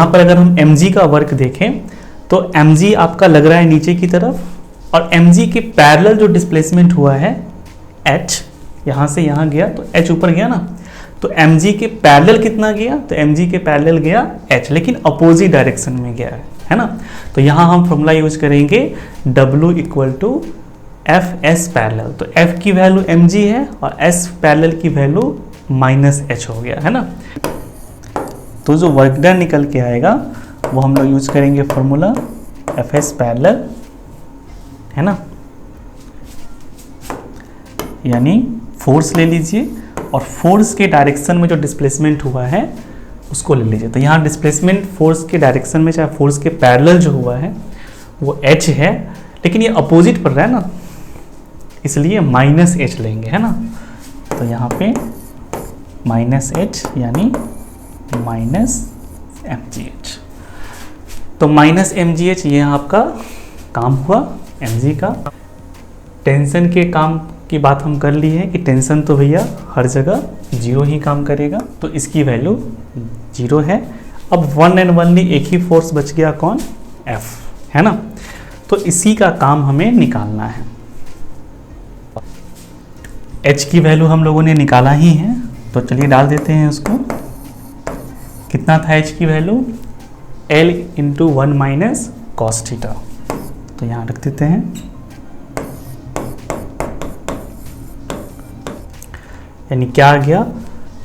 पर अगर हम mg का वर्क देखें तो mg आपका लग रहा है नीचे की तरफ, और mg के पैरेलल जो डिस्प्लेसमेंट हुआ है h, यहाँ से यहाँ गया तो h ऊपर गया ना, तो mg के पैरेलल कितना गया, तो mg के पैरेलल गया h, लेकिन अपोजिट डायरेक्शन में गया है ना। तो यहाँ हम फॉर्मूला यूज करेंगे W equal to F S parallel. तो f की वैल्यू mg है और s पैरेलल की वैल्यू माइनस h हो गया, है ना। तो जो वर्क डन निकल के आएगा वो हम लोग यूज करेंगे फॉर्मूला एफ एस पैरेलल, है ना, यानी फोर्स ले लीजिए और फोर्स के डायरेक्शन में जो डिस्प्लेसमेंट हुआ है उसको ले लीजिए। तो यहाँ डिस्प्लेसमेंट फोर्स के डायरेक्शन में चाहे फोर्स के पैरेलल जो हुआ है वो h है, लेकिन ये अपोजिट पड़ रहा है ना, इसलिए माइनस h लेंगे, है ना। तो यहाँ पे माइनस h यानी माइनस mgh। तो माइनस mgh ये आपका काम हुआ mg का। टेंशन के काम की बात हम कर ली है कि टेंशन तो भैया हर जगह जीरो ही काम करेगा, तो इसकी वैल्यू जीरो है। अब वन एंड ओनली एक ही फोर्स बच गया, कौन, F, है ना। तो इसी का काम हमें निकालना है। H की वैल्यू हम लोगों ने निकाला ही है, तो चलिए डाल देते हैं उसको। कितना था H की value, L into 1 minus cos theta. तो यहाँ रख देते हैं, यानी क्या आ गया,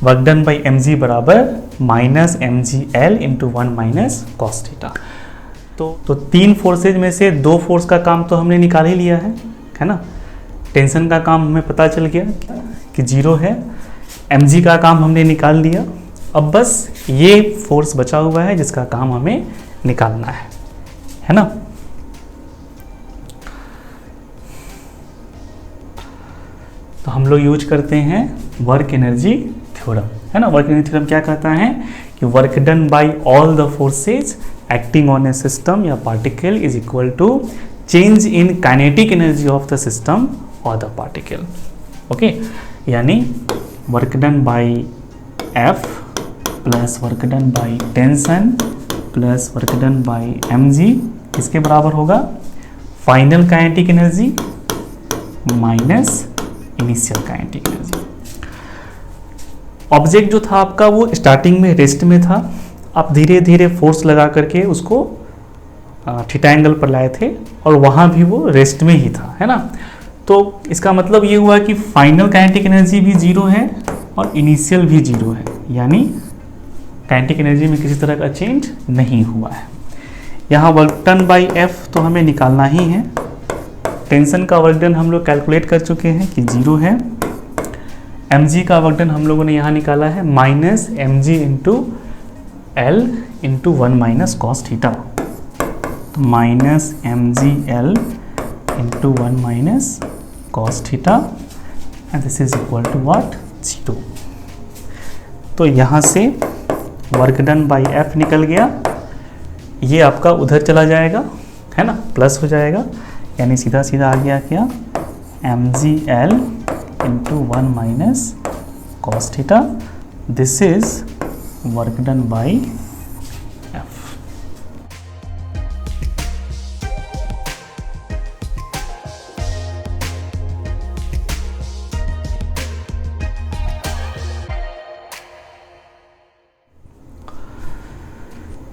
वर्क डन बाई mg बराबर minus mg L into 1 minus cos theta. तो तीन फोर्सेज में से दो फोर्स का काम तो हमने निकाल ही लिया है ना। टेंशन का काम हमें पता चल गया कि जीरो है, mg का काम हमने निकाल लिया। अब बस ये फोर्स बचा हुआ है जिसका काम हमें निकालना है ना। तो हम लोग यूज करते हैं वर्क एनर्जी थ्योरम, है ना। वर्क एनर्जी थ्योरम क्या कहता है कि work done by all the forces acting on a system या particle is equal to change in kinetic energy of the system और द पार्टिकल। ओके, यानी work done by F plus work done by tension plus work done by mg इसके बराबर होगा final kinetic energy minus initial kinetic energy. Object जो था आपका वो स्टार्टिंग में रेस्ट में था, आप धीरे धीरे फोर्स लगा करके उसको थीटा एंगल पर लाए थे और वहाँ भी वो रेस्ट में ही था, है ना। तो इसका मतलब ये हुआ कि फाइनल काइनेटिक एनर्जी भी जीरो है और इनिशियल भी जीरो है, यानी काइनेटिक एनर्जी में किसी तरह का चेंज नहीं हुआ है। यहाँ वर्क डन बाई एफ तो हमें निकालना ही है। टेंशन का वर्क डन हम लोग कैलकुलेट कर चुके हैं कि जीरो है। mg का वर्क डन हम लोगों ने यहाँ निकाला है minus m g into l into 1 minus cos theta, तो minus m G L into 1 minus cos theta and this is equal to what, zero. तो यहाँ से वर्क डन बाई एफ निकल गया, ये आपका उधर चला जाएगा, है ना, प्लस हो जाएगा, यानी सीधा सीधा आ गया क्या, M G L into 1 minus cos theta, this is work done by F.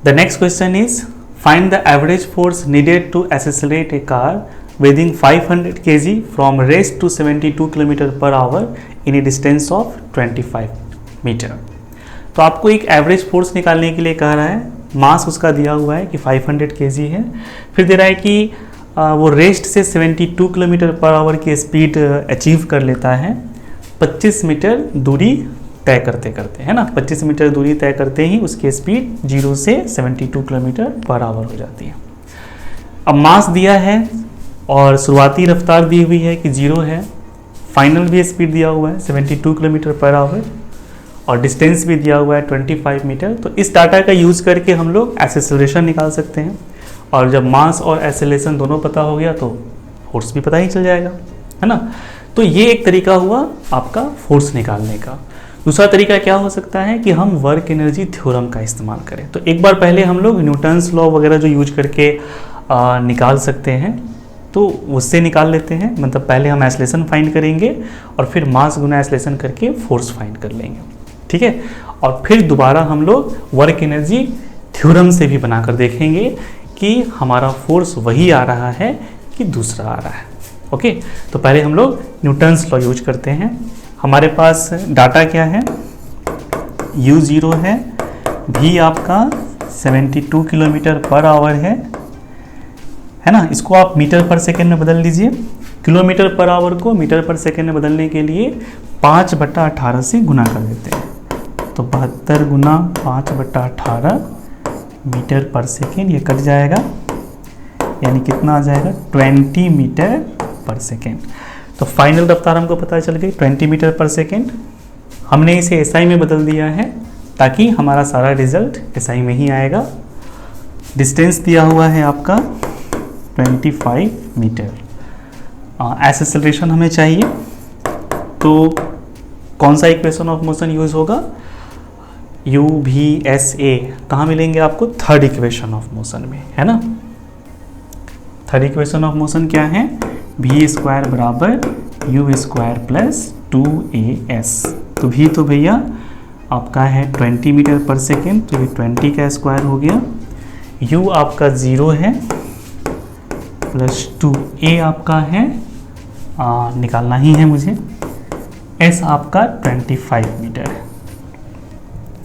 The next question is find the average force needed to accelerate a car weighing 500 kg from rest to 72 km per hour in a distance of 25 metre. तो आपको एक एवरेज फोर्स निकालने के लिए कह रहा है, मास उसका दिया हुआ है कि 500 kg है, फिर दे रहा है कि वो रेस्ट से 72 किलोमीटर पर आवर की स्पीड अचीव कर लेता है 25 मीटर दूरी तय करते करते, है ना। 25 मीटर दूरी तय करते ही उसकी स्पीड 0 से 72 किलोमीटर पर आवर हो जाती है। अब मास दिया है और शुरुआती रफ्तार दी हुई है कि 0 है, फाइनल भी स्पीड दिया हुआ है 72 किलोमीटर पर आवर और डिस्टेंस भी दिया हुआ है 25 मीटर। तो इस डाटा का यूज़ करके हम लोग एक्सेलरेशन निकाल सकते हैं, और जब मास और एक्सेलरेशन दोनों पता हो गया तो फोर्स भी पता ही चल जाएगा, है ना। तो ये एक तरीका हुआ आपका फोर्स निकालने का। दूसरा तरीका क्या हो सकता है कि हम वर्क एनर्जी थ्योरम का इस्तेमाल करें। तो एक बार पहले हम लोग न्यूटन्स लॉ वगैरह जो यूज करके निकाल सकते हैं तो उससे निकाल लेते हैं। मतलब पहले हम एक्सेलरेशन फाइंड करेंगे और फिर मास गुना एक्सेलरेशन करके फोर्स फाइंड कर लेंगे, ठीक है। और फिर दोबारा हम लोग वर्क एनर्जी थ्योरम से भी बनाकर देखेंगे कि हमारा फोर्स वही आ रहा है कि दूसरा आ रहा है। ओके, तो पहले हम लोग न्यूटन्स लॉ यूज करते हैं। हमारे पास डाटा क्या है, u0 है, v आपका 72 किलोमीटर पर आवर है ना। इसको आप मीटर पर सेकेंड में बदल लीजिए। किलोमीटर पर आवर को मीटर पर सेकेंड में बदलने के लिए 5/18 से गुना कर देते हैं, तो 72 गुना 5/18 मीटर पर सेकेंड, ये कट जाएगा, यानी कितना आ जाएगा 20 मीटर पर सेकेंड। तो फाइनल रफ्तार हमको पता चल गई 20 मीटर पर सेकेंड। हमने इसे SI में बदल दिया है ताकि हमारा सारा रिजल्ट SI में ही आएगा। डिस्टेंस दिया हुआ है आपका 25 मीटर। एक्सेलरेशन हमें चाहिए, तो कौन सा इक्वेशन ऑफ मोशन यूज होगा, UVSA कहाँ मिलेंगे आपको, थर्ड इक्वेशन ऑफ मोशन में, है ना। थर्ड इक्वेशन ऑफ मोशन क्या है, v स्क्वायर बराबर u स्क्वायर प्लस 2as। तो v तो भैया आपका है 20 मीटर पर सेकेंड, तो ये 20 का स्क्वायर हो गया। u आपका 0 है प्लस 2a आपका है, निकालना ही है मुझे, s आपका 25 मीटर है।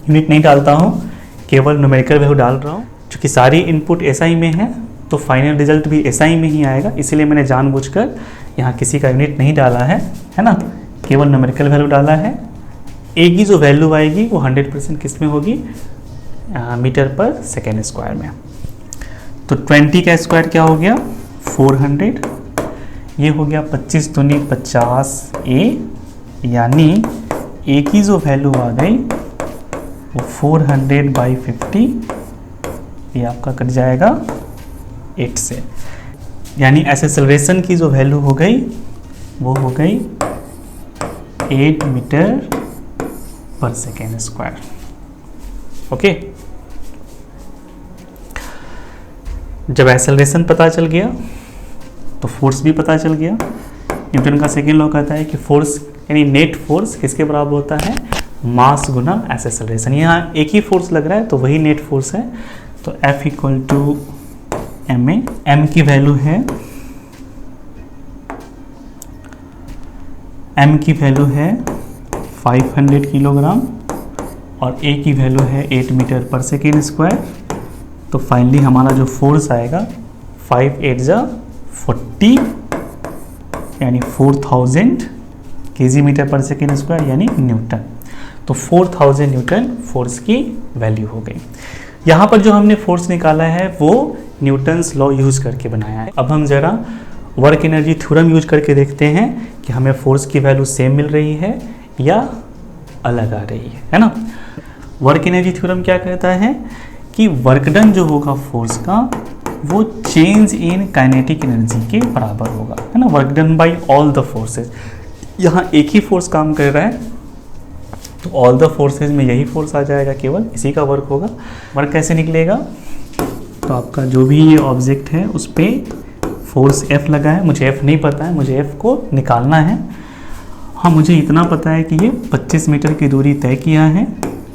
यूनिट नहीं डालता हूँ, केवल न्यूमेरिकल वैल्यू डाल रहा हूँ। क्योंकि सारी इनपुट SI में है तो फाइनल रिजल्ट भी SI में ही आएगा, इसीलिए मैंने जानबूझकर यहाँ किसी का यूनिट नहीं डाला है ना, केवल न्यूमेरिकल वैल्यू डाला है। A की जो वैल्यू आएगी वो 100% किस में होगी, मीटर पर सेकेंड स्क्वायर में। तो 20 का स्क्वायर क्या हो गया 400, ये हो गया 25 दूनी 50A, यानी A की जो वैल्यू आ गई वो 400/50, ये आपका कट जाएगा 8 से, यानी एक्सेलरेशन की जो वैल्यू हो गई वो हो गई 8 मीटर पर सेकेंड स्क्वायर। ओके, जब एक्सेलरेशन पता चल गया तो फोर्स भी पता चल गया। न्यूटन का सेकेंड लॉ कहता है कि फोर्स यानी नेट फोर्स किसके बराबर होता है, मास गुना एक्सेलरेशन। यहाँ एक ही फोर्स लग रहा है तो वही नेट फोर्स है, तो F = ma, m की वैल्यू है 500 किलोग्राम और a की वैल्यू है 8 मीटर पर सेकेंड स्क्वायर। तो फाइनली हमारा जो फोर्स आएगा 5 8 जा 40 यानी 4000 केजी मीटर पर सेकेंड स्क्वायर यानी न्यूटन। तो 4000 न्यूटन फोर्स की वैल्यू हो गई। यहाँ पर जो हमने फोर्स निकाला है वो न्यूटन्स लॉ यूज करके बनाया है। अब हम जरा वर्क एनर्जी थ्योरम यूज करके देखते हैं कि हमें फोर्स की वैल्यू सेम मिल रही है या अलग आ रही है ना। वर्क एनर्जी थ्योरम क्या कहता है कि वर्क डन जो होगा फोर्स का वो चेंज इन काइनेटिक एनर्जी के बराबर होगा, है ना। Work done by all the forces, यहाँ एक ही फोर्स काम कर रहा है तो ऑल द फोर्सेज में यही फोर्स आ जाएगा, केवल इसी का वर्क होगा। वर्क कैसे निकलेगा, तो आपका जो भी ये ऑब्जेक्ट है उस पर फोर्स F लगा है। मुझे F नहीं पता है, मुझे F को निकालना है। हाँ, मुझे इतना पता है कि ये 25 मीटर की दूरी तय किया है।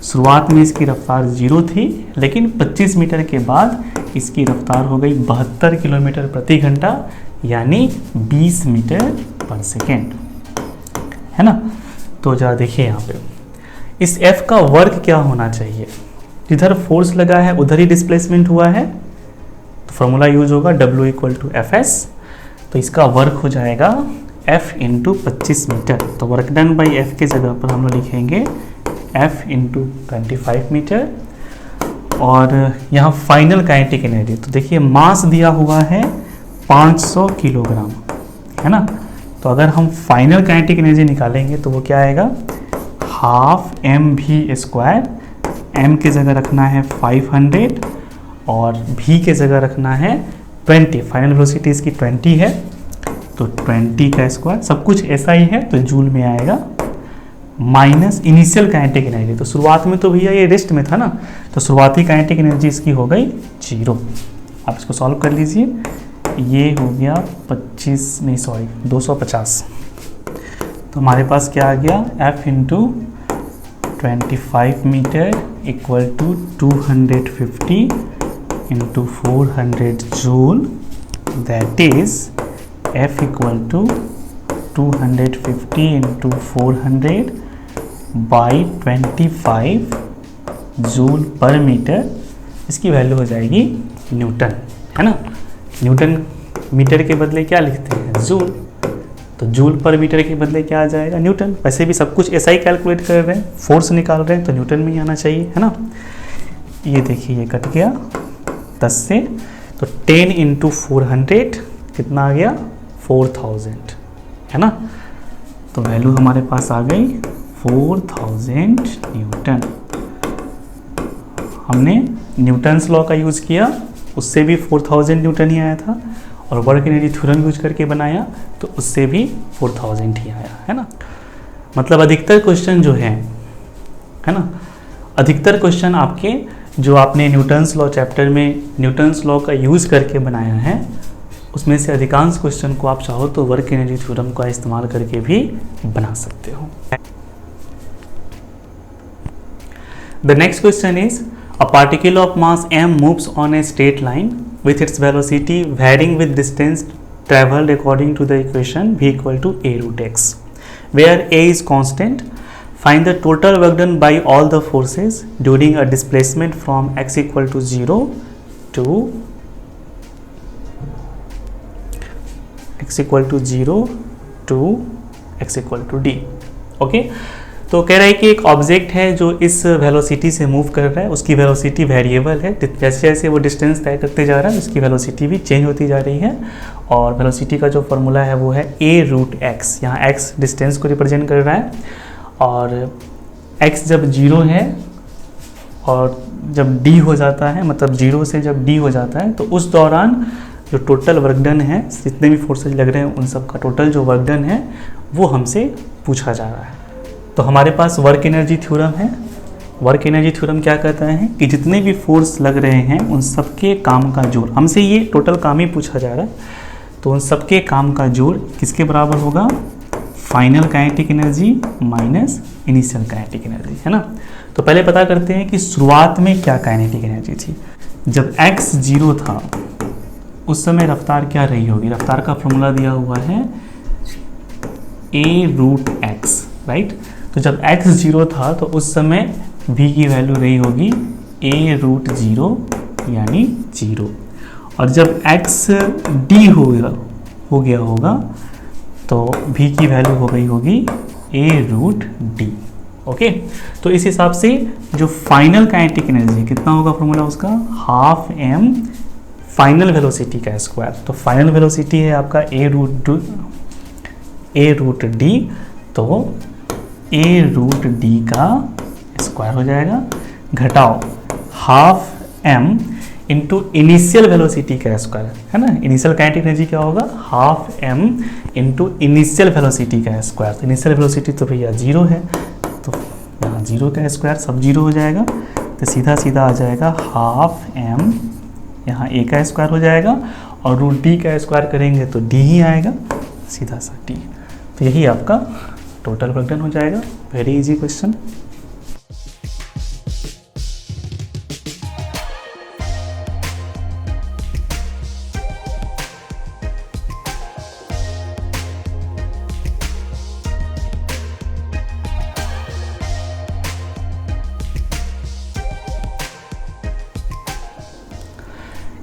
शुरुआत में इसकी रफ्तार 0 थी, लेकिन 25 मीटर के बाद इसकी रफ्तार हो गई 72 किलोमीटर प्रति घंटा यानी 20 मीटर पर सेकेंड, है ना। तो जरा देखिए यहाँ पे इस F का वर्क क्या होना चाहिए। जिधर फोर्स लगा है उधर ही डिस्प्लेसमेंट हुआ है, तो फॉर्मूला यूज होगा W = Fs। तो इसका वर्क हो जाएगा F × 25 मीटर। तो वर्क डन बाई F के जगह पर हम लोग लिखेंगे F × 25 मीटर। और यहाँ फाइनल काइनेटिक एनर्जी, तो देखिए मास दिया हुआ है 500 किलोग्राम, है ना। तो अगर हम फाइनल काइनेटिक एनर्जी निकालेंगे तो वो क्या आएगा, हाफ mv²। m की जगह रखना है 500 और v की जगह रखना है 20। फाइनल वेलोसिटी इसकी 20 है, तो 20 का स्क्वायर, सब कुछ ऐसा ही है तो जूल में आएगा, माइनस इनिशियल काइनेटिक एनर्जी। तो शुरुआत में तो भैया ये रेस्ट में था ना, तो शुरुआती काइनेटिक एनर्जी इसकी हो गई 0। आप इसको सॉल्व कर लीजिए, ये हो गया 250। तो हमारे पास क्या आ गया, F × 25 metre = 250 × 400 joule, that is F = 250 × 400 by 25 joule per metre. इसकी वैल्यू हो जाएगी न्यूटन, है ना। न्यूटन मीटर के बदले क्या लिखते हैं, जूल। तो जूल पर मीटर के बदले क्या आ जाएगा, न्यूटन। वैसे भी सब कुछ ऐसा ही कैलकुलेट कर रहे हैं, फोर्स निकाल रहे हैं तो न्यूटन में ही आना चाहिए, है ना। ये देखिए ये कट गया 10 से, तो 10 × 400 कितना आ गया, 4000, है ना। तो वैल्यू हमारे पास आ गई 4000 न्यूटन। हमने न्यूटन्स लॉ का यूज़ किया, उससे भी 4000 न्यूटन ही आया था, और वर्क एनर्जी थ्योरम यूज करके बनाया तो उससे भी 4000 ही आया, है ना। मतलब अधिकतर क्वेश्चन जो है ना, अधिकतर क्वेश्चन आपके जो आपने न्यूटन्स लॉ चैप्टर में न्यूटन्स लॉ का यूज़ करके बनाया है, उसमें से अधिकांश क्वेश्चन को आप चाहो तो वर्क एनर्जी थ्योरम का इस्तेमाल करके भी बना सकते हो। The next question is, a particle of mass m moves on a straight line with its velocity varying with distance traveled according to the equation v = a√x, where a is constant. Find the total work done by all the forces during a displacement from x = 0 to x = 0 to x = d। Okay, तो कह रहा है कि एक ऑब्जेक्ट है जो इस वेलोसिटी से मूव कर रहा है, उसकी वेलोसिटी वेरिएबल है। जैसे जैसे वो डिस्टेंस तय करते जा रहा है उसकी वेलोसिटी भी चेंज होती जा रही है, और वेलोसिटी का जो फॉर्मूला है वो है a√x। यहाँ x डिस्टेंस को रिप्रेजेंट कर रहा है, और x जब 0 है और जब d हो जाता है, मतलब 0 से जब d हो जाता है, तो उस दौरान जो टोटल वर्क डन है, जितने भी फोर्सेज लग रहे हैं उन सब का टोटल जो वर्क डन है वो हमसे पूछा जा रहा है। तो हमारे पास वर्क एनर्जी थ्योरम है। वर्क एनर्जी थ्योरम क्या कहता है कि जितने भी फोर्स लग रहे हैं उन सबके काम का जोड़, हमसे ये टोटल काम ही पूछा जा रहा है, तो उन सबके काम का जोड़ किसके बराबर होगा, final kinetic energy minus initial kinetic energy, है ना। तो पहले पता करते हैं कि शुरुआत में क्या काइनेटिक एनर्जी थी। जब x 0 था उस समय रफ्तार क्या रही होगी? रफ्तार का फॉर्मूला दिया हुआ है a√x, राइट। तो जब x 0 था तो उस समय v की वैल्यू रही होगी a√0 यानी 0, और जब x d हो गया होगा तो v की वैल्यू हो गई होगी a√d। ओके, तो इस हिसाब से जो फाइनल काइनेटिक एनर्जी कितना होगा, फॉर्मूला उसका 12m फाइनल वेलोसिटी का स्क्वायर। तो फाइनल वेलोसिटी है आपका a√d, तो a√d का स्क्वायर हो जाएगा, घटाओ 12m इंटू इनिशियल वेलोसिटी का स्क्वायर, है ना। इनिशियल काइनेटिक एनर्जी क्या होगा, 12m इंटू इनिशियल वेलोसिटी का स्क्वायर। तो इनिशियल वेलोसिटी तो भैया 0 है, तो यहाँ 0 का स्क्वायर सब 0 हो जाएगा, तो सीधा सीधा आ जाएगा 12m, यहाँ a का स्क्वायर हो जाएगा, और √d का स्क्वायर करेंगे तो d ही आएगा, सीधा सा d। तो यही आपका टोटल वर्क डन हो जाएगा। Very easy question.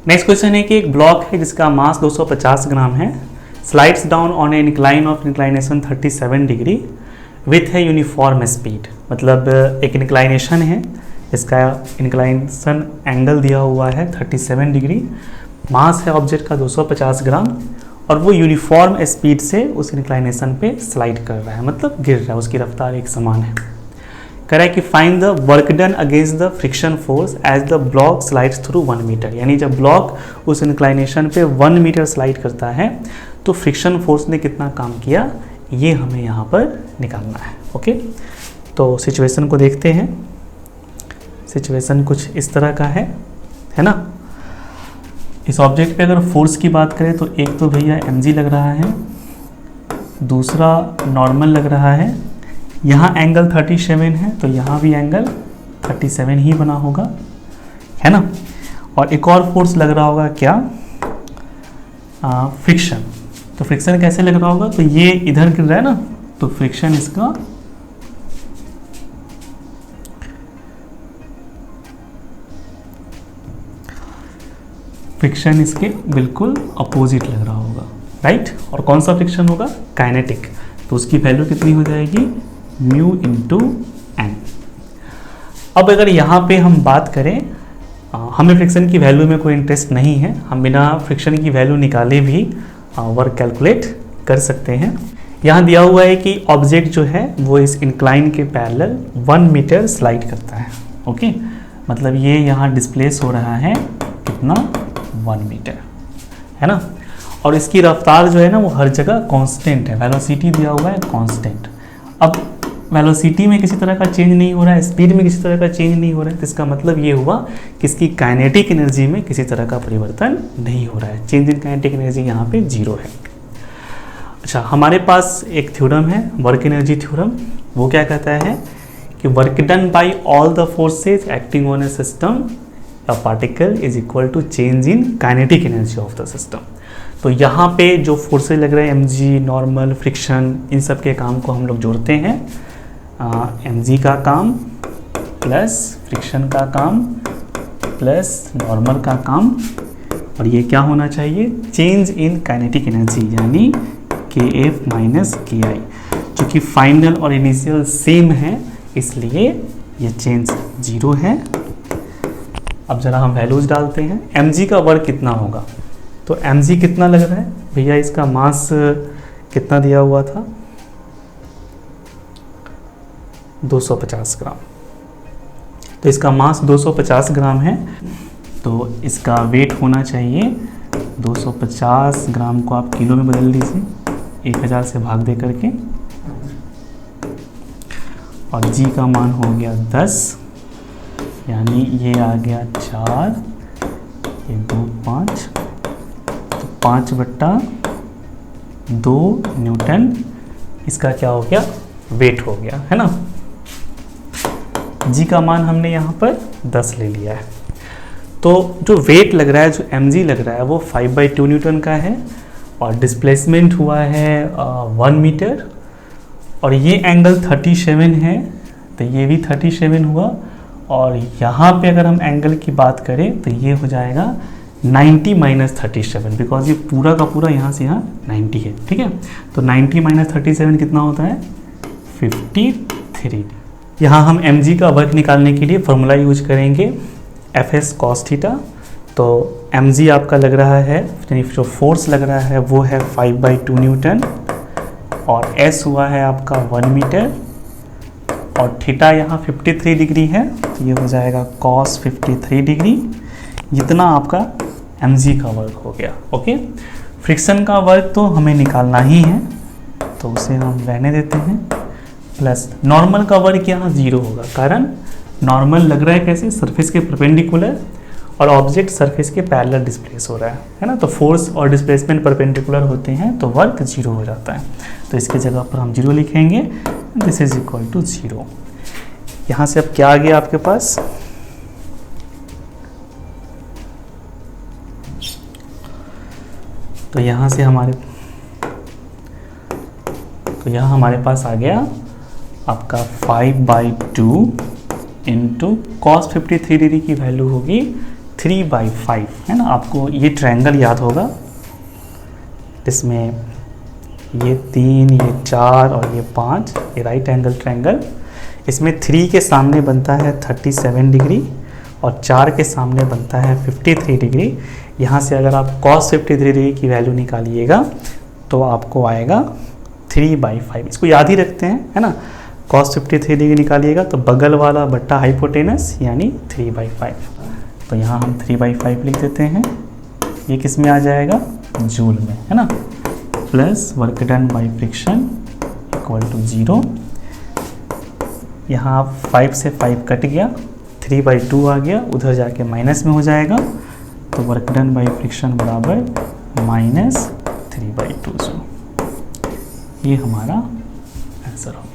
Next question है कि एक ब्लॉक है जिसका मास 250 ग्राम है, slides down on A incline of inclination 37 degree with है यूनिफॉर्म स्पीड। मतलब एक इंक्लाइनेशन है, इसका इंक्लाइनेशन एंगल दिया हुआ है 37 डिग्री, मास है ऑब्जेक्ट का 250 ग्राम, और वो यूनिफॉर्म स्पीड से उस इंक्लाइनेशन पे स्लाइड कर रहा है, मतलब गिर रहा है, उसकी रफ्तार एक समान है। कह रहा है कि find the work done against the friction force as the block slides through 1 metre. यानी जब ब्लॉक उस इंक्लाइनेशन पे 1 मीटर स्लाइड करता है तो फ्रिक्शन फोर्स ने कितना काम किया, ये हमें यहाँ पर निकालना है। ओके, तो सिचुएशन को देखते हैं। सिचुएशन कुछ इस तरह का है ना। इस ऑब्जेक्ट पे अगर फोर्स की बात करें तो एक तो भैया mg लग रहा है, दूसरा नॉर्मल लग रहा है, यहाँ एंगल 37 है तो यहाँ भी एंगल 37 ही बना होगा, है ना। और एक और फोर्स लग रहा होगा क्या, फ्रिक्शन। तो फ्रिक्शन कैसे लग रहा होगा, तो ये इधर गिर रहा है ना, तो फ्रिक्शन इसका फ्रिक्शन इसके बिल्कुल अपोजिट लग रहा होगा, राइट। और कौन सा फ्रिक्शन होगा, काइनेटिक, तो उसकी वैल्यू कितनी हो जाएगी, म्यू इंटू एन। अब अगर यहाँ पे हम बात करें, हमें फ्रिक्शन की वैल्यू में कोई इंटरेस्ट नहीं है, हम बिना फ्रिक्शन की वैल्यू निकाले भी वर्क कैलकुलेट कर सकते हैं। यहाँ दिया हुआ है कि ऑब्जेक्ट जो है वो इस इंक्लाइन के पैरेलल 1 मीटर स्लाइड करता है। ओके, मतलब ये यहाँ डिस्प्लेस हो रहा है कितना, 1 मीटर, है ना। और इसकी रफ्तार जो है ना वो हर जगह कांस्टेंट है, वेलोसिटी दिया हुआ है कांस्टेंट। अब वेलोसिटी में किसी तरह का चेंज नहीं हो रहा है, स्पीड में किसी तरह का चेंज नहीं हो रहा है, तो इसका मतलब ये हुआ कि इसकी काइनेटिक एनर्जी में किसी तरह का परिवर्तन नहीं हो रहा है। चेंज इन काइनेटिक एनर्जी यहाँ पे 0 है। अच्छा, हमारे पास एक थ्योरम है, वर्क एनर्जी थ्योरम। वो क्या कहता है कि work done by all the forces acting on a system a particle is equal to change in kinetic energy of the system. तो यहाँ पे जो फोर्सेज लग रहे हैं, mg, नॉर्मल, फ्रिक्शन, इन सब के काम को हम लोग जोड़ते हैं। mg का काम प्लस फ्रिक्शन का काम प्लस नॉर्मल का काम, और ये क्या होना चाहिए, चेंज इन काइनेटिक एनर्जी, यानी kF माइनस ki। चूँकि फाइनल और इनिशियल सेम है इसलिए ये चेंज 0 है। अब जरा हम वैल्यूज डालते हैं। mg का वर्क कितना होगा, तो mg कितना लग रहा है भैया, इसका मास कितना दिया हुआ था, 250 ग्राम। तो इसका मास 250 ग्राम है, तो इसका वेट होना चाहिए 250 ग्राम को आप किलो में बदल दीजिए 1000 से भाग दे करके, और g का मान हो गया 10, यानी ये आ गया 4, ये 2 5, तो 5/2 न्यूटन इसका क्या हो गया, वेट हो गया, है ना। g का मान हमने यहाँ पर 10 ले लिया है। तो जो वेट लग रहा है, जो mg लग रहा है, वो 5/2 न्यूटन का है और डिस्प्लेसमेंट हुआ है 1 मीटर, और ये एंगल 37 है, तो ये भी 37 हुआ, और यहाँ पे अगर हम एंगल की बात करें तो ये हो जाएगा 90 - 37, बिकॉज ये पूरा का पूरा यहाँ से यहाँ 90 है, ठीक है। तो 90 - 37 कितना होता है? 53। यहाँ हम mg का वर्क निकालने के लिए फॉर्मूला यूज करेंगे Fs cos थीटा। तो mg आपका लग रहा है, यानी जो फोर्स लग रहा है वो है 5/2 न्यूटन, और s हुआ है आपका 1 मीटर, और थीटा यहाँ 53 डिग्री है, तो ये हो जाएगा cos 53 डिग्री। जितना आपका mg का वर्क हो गया। ओके, फ्रिक्शन का वर्क तो हमें निकालना ही है, तो उसे हम रहने देते हैं, प्लस नॉर्मल का वर्क यहाँ 0 होगा, कारण नॉर्मल लग रहा है कैसे? सरफेस के परपेंडिकुलर, और ऑब्जेक्ट सरफेस के पैरेलल डिस्प्लेस हो रहा है ना। तो फोर्स और डिस्प्लेसमेंट परपेंडिकुलर होते हैं तो वर्क 0 हो जाता है, तो इसके जगह पर हम 0 लिखेंगे, दिस इज इक्वल टू 0। यहाँ से अब क्या आ गया आपके पास? तो यहाँ से यहाँ हमारे पास आ गया आपका 5/2 इंटू cos 53 डिग्री की वैल्यू होगी 3/5, है ना। आपको ये ट्रायंगल याद होगा, इसमें ये 3, ये 4 और ये 5, ये राइट एंगल ट्रायंगल। इसमें 3 के सामने बनता है 37 डिग्री और 4 के सामने बनता है 53 डिग्री। यहाँ से अगर आप cos 53 डिग्री की वैल्यू निकालिएगा तो आपको आएगा 3/5। इसको याद ही रखते हैं, है ना। cos 53 डिग्री निकालिएगा तो बगल वाला बट्टा हाइपोटेनस यानी 3/5। तो यहाँ हम 3/5 लिख देते हैं। ये किस में आ जाएगा? जूल में, है ना। Plus work done by friction equal to 0। यहाँ 5 से 5 कट गया, 3/2 आ गया, उधर जाके माइनस में हो जाएगा, तो वर्क डन बाय फ्रिक्शन बराबर -3/2 जूल। ये हमारा आंसर होगा।